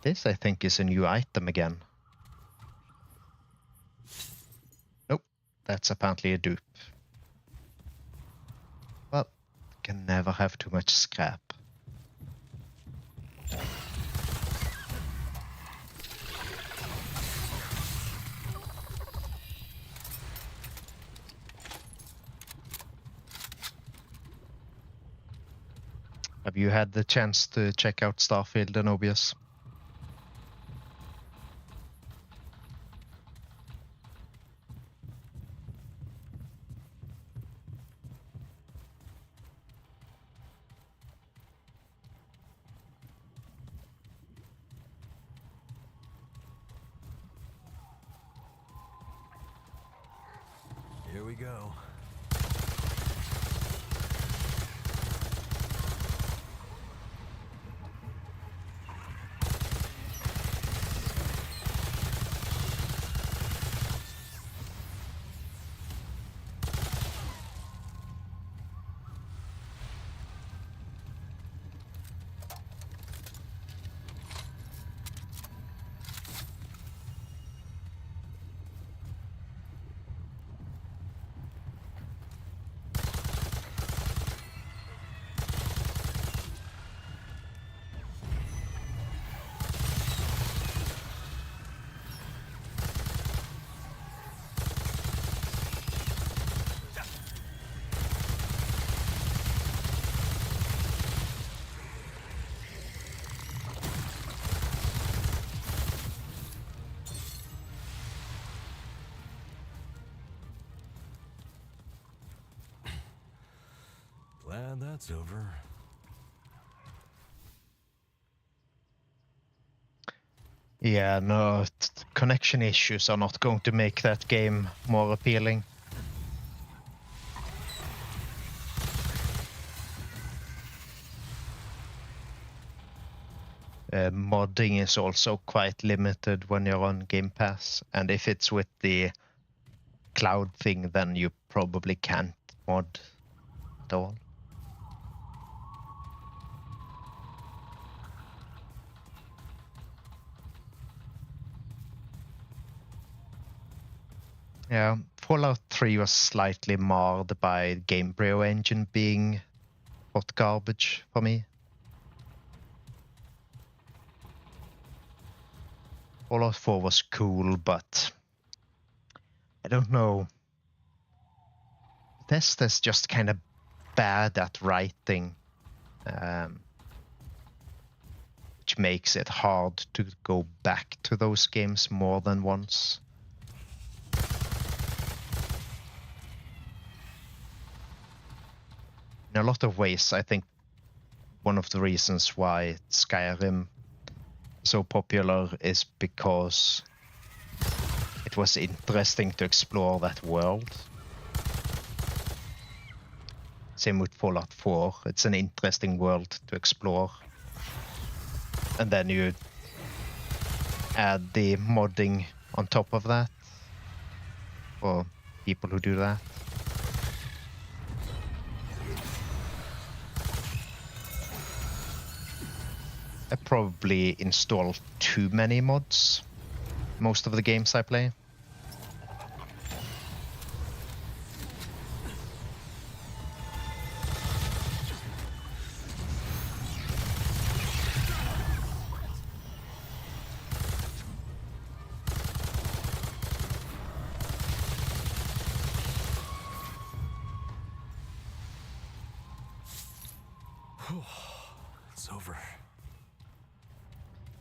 Speaker 2: This, I think, is a new item again. Nope, that's apparently a dupe. Well, can never have too much scrap. Have you had the chance to check out Starfield, Anobius?
Speaker 1: Here we go. Glad that's over.
Speaker 2: Yeah, no, connection issues are not going to make that game more appealing. Modding is also quite limited when you're on Game Pass, and if it's with the cloud thing, then you probably can't mod at all. Yeah, Fallout 3 was slightly marred by Gamebryo engine being hot garbage for me. Fallout 4 was cool, but I don't know. Bethesda's just kind of bad at writing, which makes it hard to go back to those games more than once. In a lot of ways, I think one of the reasons why Skyrim is so popular is because it was interesting to explore that world. Same with Fallout 4. It's an interesting world to explore. And then you add the modding on top of that for people who do that. I probably install too many mods most of the games I play.
Speaker 1: It's over.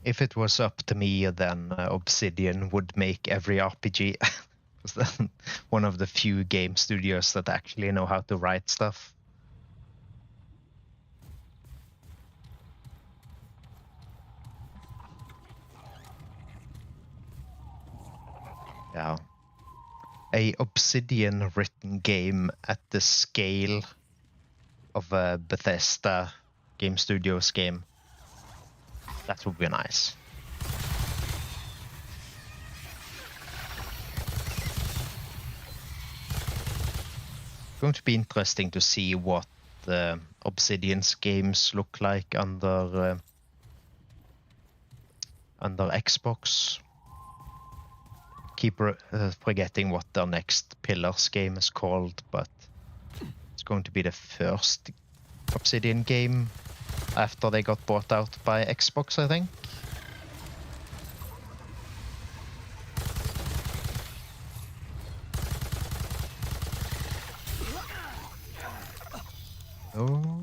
Speaker 2: If it was up to me, then Obsidian would make every RPG. It's one of the few game studios that actually know how to write stuff. Yeah. a Obsidian written game at the scale of a Bethesda Game Studios game. That would be nice. Going to be interesting to see what Obsidian's games look like under Xbox. Keep forgetting what their next Pillars game is called, but it's going to be the first Obsidian game after they got bought out by Xbox, I think. Oh.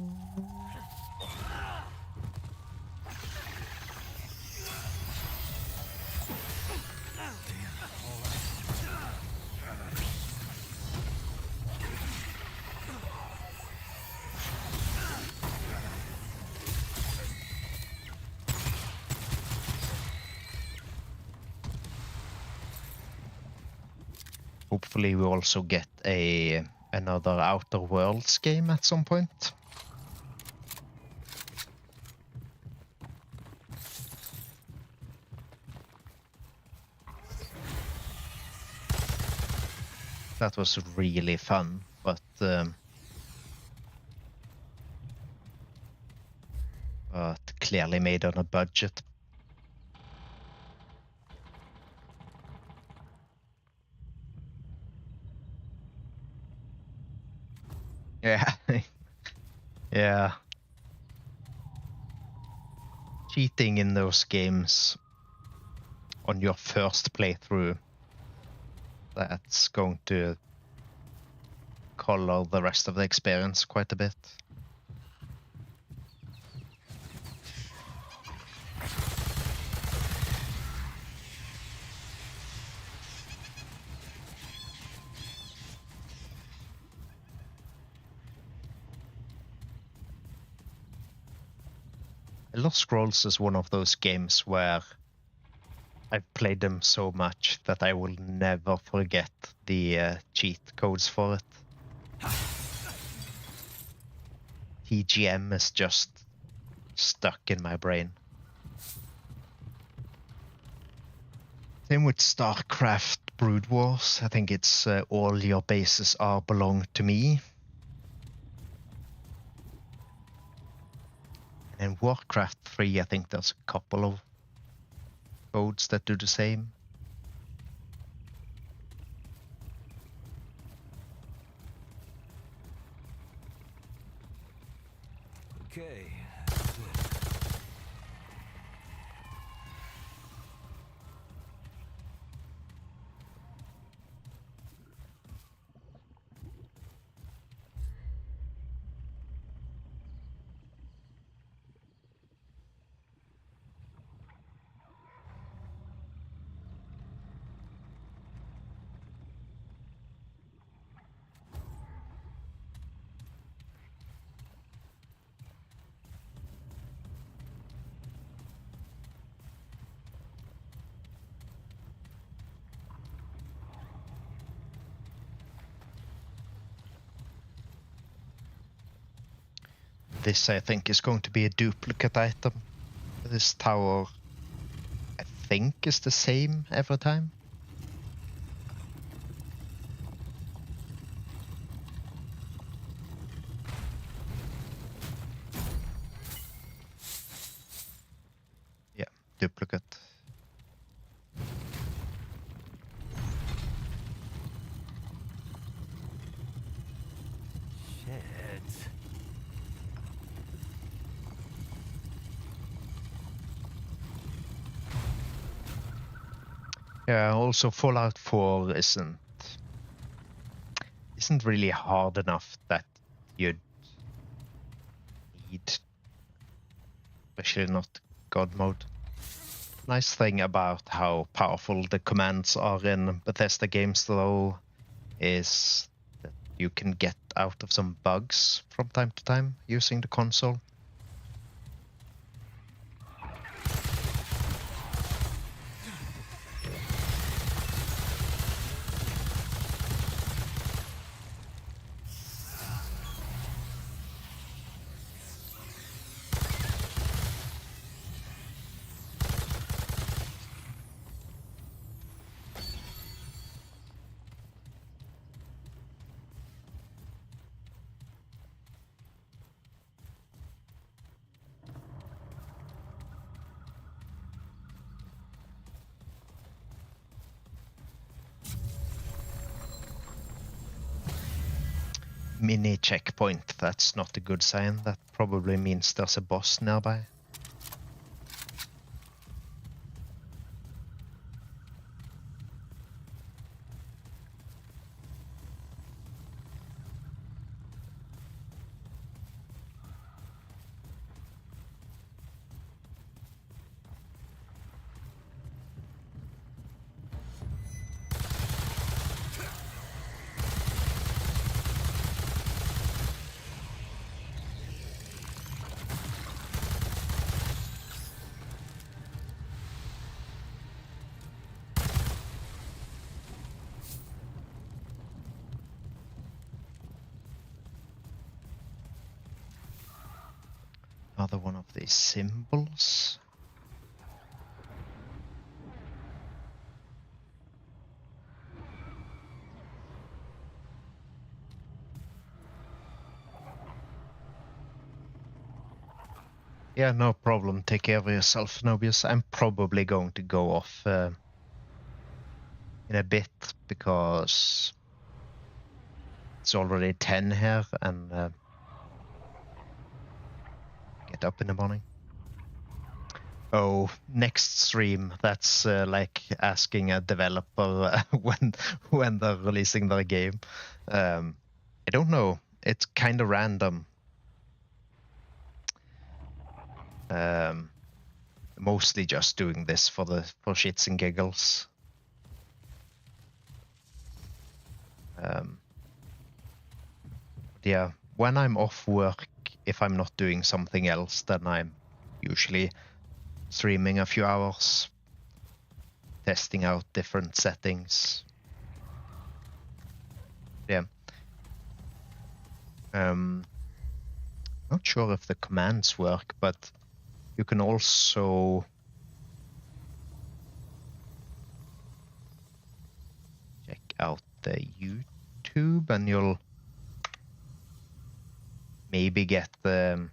Speaker 2: Hopefully we also get another Outer Worlds game at some point. That was really fun, but clearly made on a budget. Yeah. Yeah. Cheating in those games on your first playthrough, that's going to color the rest of the experience quite a bit. Elder Scrolls is one of those games where I've played them so much that I will never forget the cheat codes for it. TGM is just stuck in my brain. Same with StarCraft Brood Wars. I think it's all your bases are belong to me. And in Warcraft 3, I think there's a couple of codes that do the same.
Speaker 1: Okay.
Speaker 2: This, I think, is going to be a duplicate item. This tower, I think, is the same every time. Yeah, duplicate.
Speaker 1: Shit.
Speaker 2: Yeah, also Fallout 4 isn't really hard enough that you'd need, especially not God mode. Nice thing about how powerful the commands are in Bethesda games, though, is that you can get out of some bugs from time to time using the console. mini checkpoint. That's not a good sign. That probably means there's a boss nearby. Another one of these symbols. Yeah, no problem. Take care of yourself, Nobius. I'm probably going to go off in a bit because it's already 10 here and get up in the morning. Oh, next stream. That's like asking a developer when they're releasing their game. I don't know. It's kind of random. Mostly just doing this for shits and giggles. Yeah, when I'm off work, if I'm not doing something else, then I'm usually streaming a few hours, testing out different settings. Yeah. Not sure if the commands work, but you can also check out the YouTube and you'll maybe get the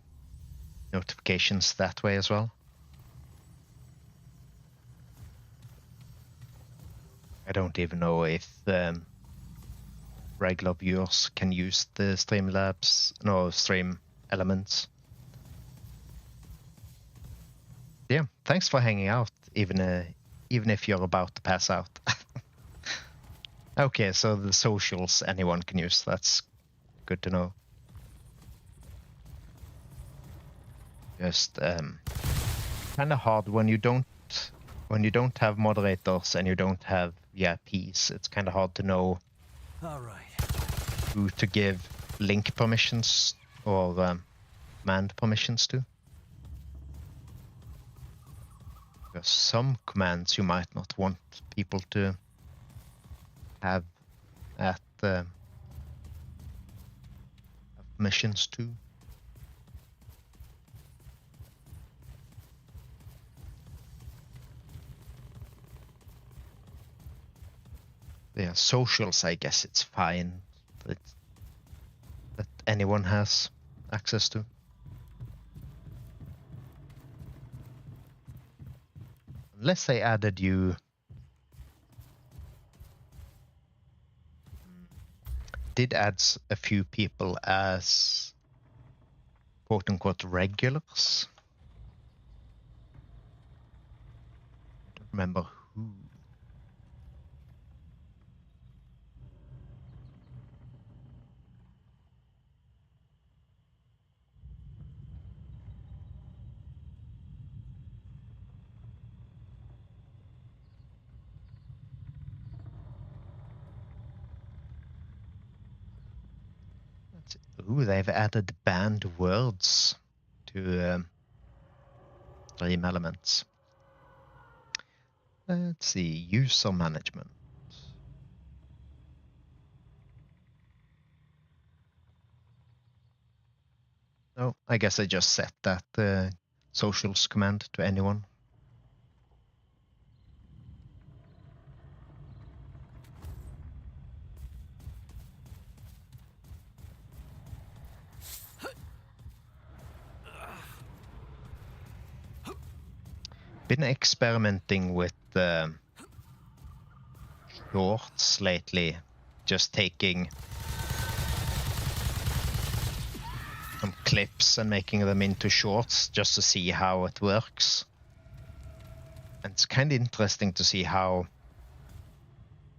Speaker 2: notifications that way as well. I don't even know if regular viewers can use the stream elements. Yeah, thanks for hanging out, even if you're about to pass out. Okay, so the socials anyone can use. That's good to know. Just kind of hard when you don't have moderators and you don't have VIPs. It's kind of hard to know who to give link permissions or command permissions to. Because some commands you might not want people to have permissions to. Yeah, socials, I guess it's fine that anyone has access to. Unless they added you. Did add a few people as quote unquote regulars. I don't remember who. Ooh, they've added banned words to stream elements. Let's see, user management. Oh, I guess I just set that socials command to anyone. Been experimenting with shorts lately, just taking some clips and making them into shorts just to see how it works. And it's kind of interesting to see how,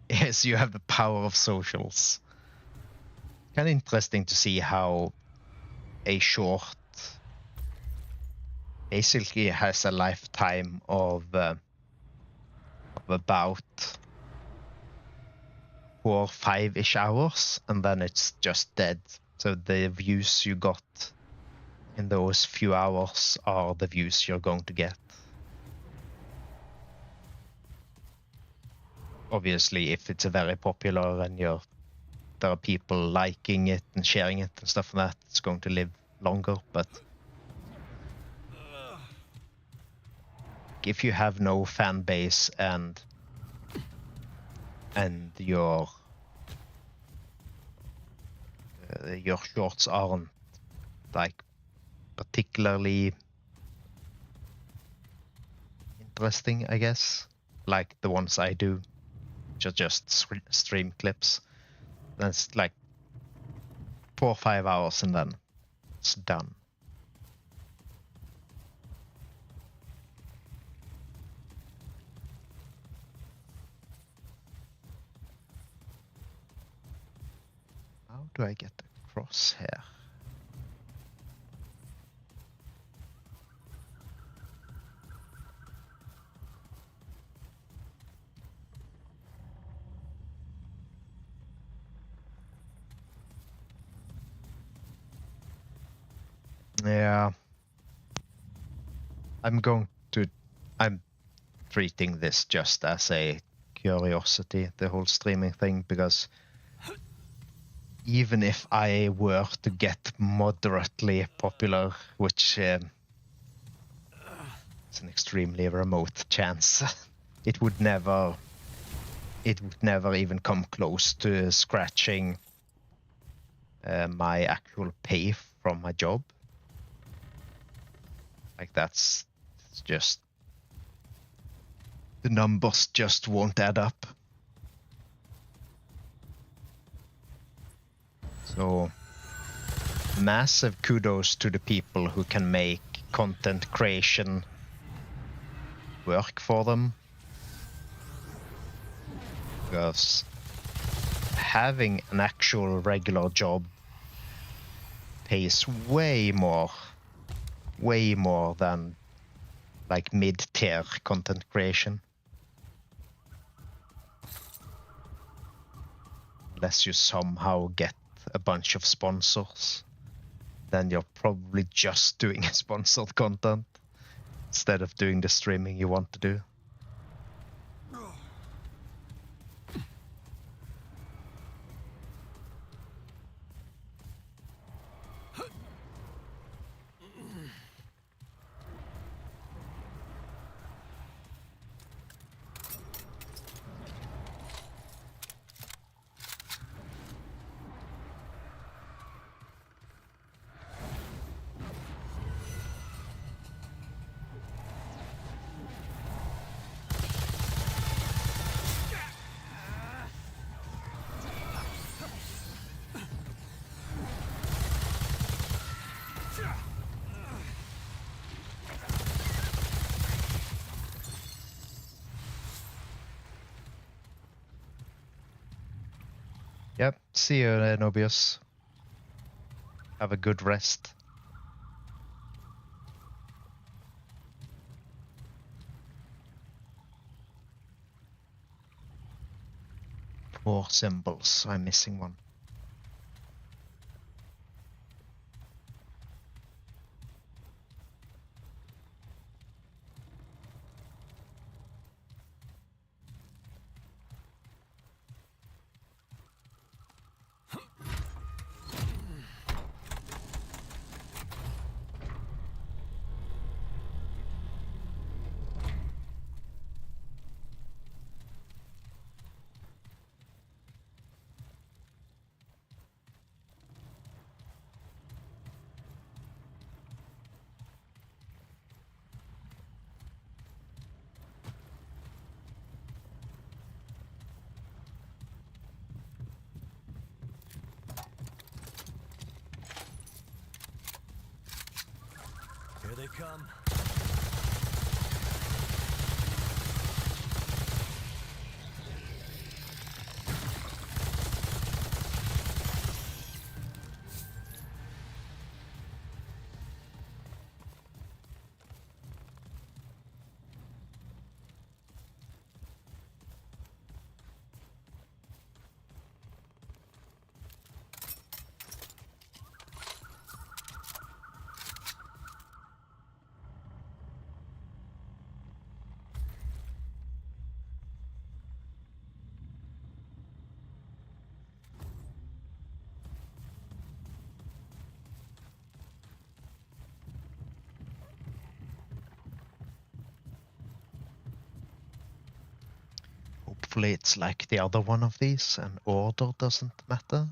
Speaker 2: yes, you have the power of socials. Kind of interesting to see how a short basically has a lifetime of about 4 or 5-ish hours, and then it's just dead. So the views you got in those few hours are the views you're going to get. Obviously, if it's a very popular and there are people liking it and sharing it and stuff like that, it's going to live longer. But if you have no fan base and your shorts aren't like particularly interesting, I guess, like the ones I do, which are just stream clips, that's like 4 or 5 hours and then it's done. How do I get across here? Yeah. I'm treating this just as a curiosity, the whole streaming thing, because even if I were to get moderately popular, which is an extremely remote chance, it would never even come close to scratching my actual pay from my job. Like it's just, the numbers just won't add up. So massive kudos to the people who can make content creation work for them. Because having an actual regular job pays way more than like mid-tier content creation. Unless you somehow get a bunch of sponsors, then you're probably just doing sponsored content instead of doing the streaming you want to do. Yep, see you, Nobius. Have a good rest. Four symbols, I'm missing one.
Speaker 1: Here they come.
Speaker 2: Hopefully it's like the other one of these, and order doesn't matter.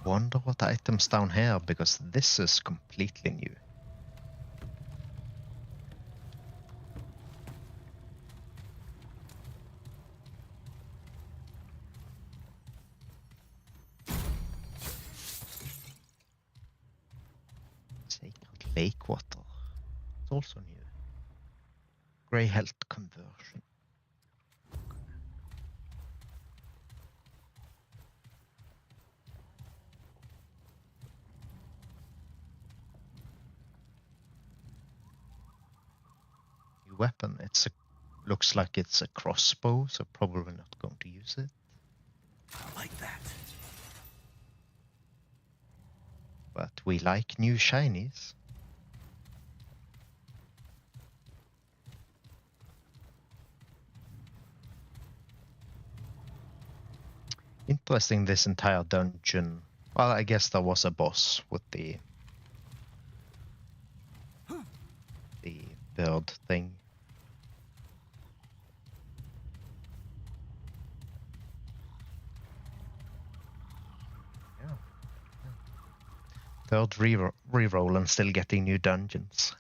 Speaker 2: Wonder what items down here, because this is completely new. Sacred lake water. It's also new. Grey health conversion. New weapon. Looks like it's a crossbow, so probably not going to use it.
Speaker 1: I like that.
Speaker 2: But we like new shinies. Interesting, this entire dungeon. Well, I guess there was a boss with the bird thing. Yeah. Third reroll and still getting new dungeons.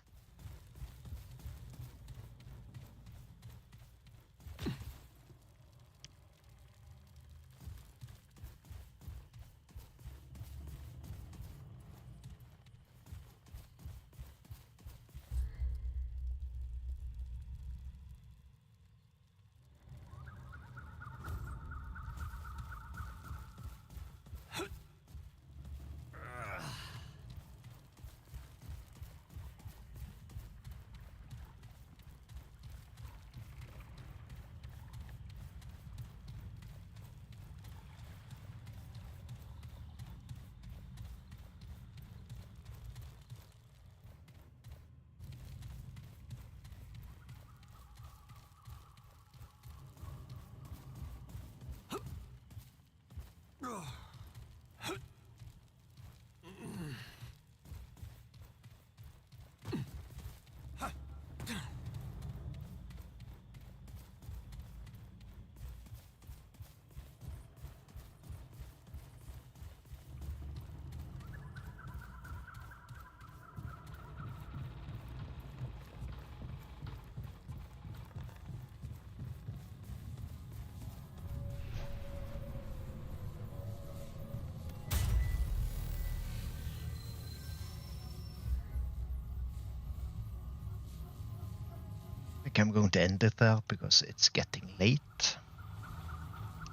Speaker 2: I think I'm going to end it there because it's getting late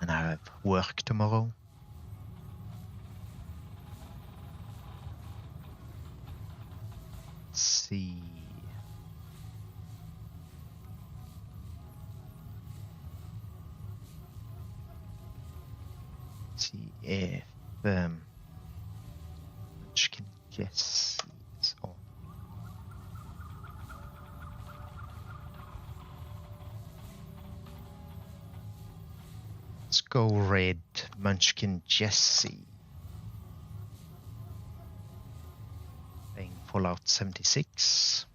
Speaker 2: and I have work tomorrow. Let's see. see if Munchkin Jesse is on. Let's go raid Munchkin Jesse. Playing Fallout 76.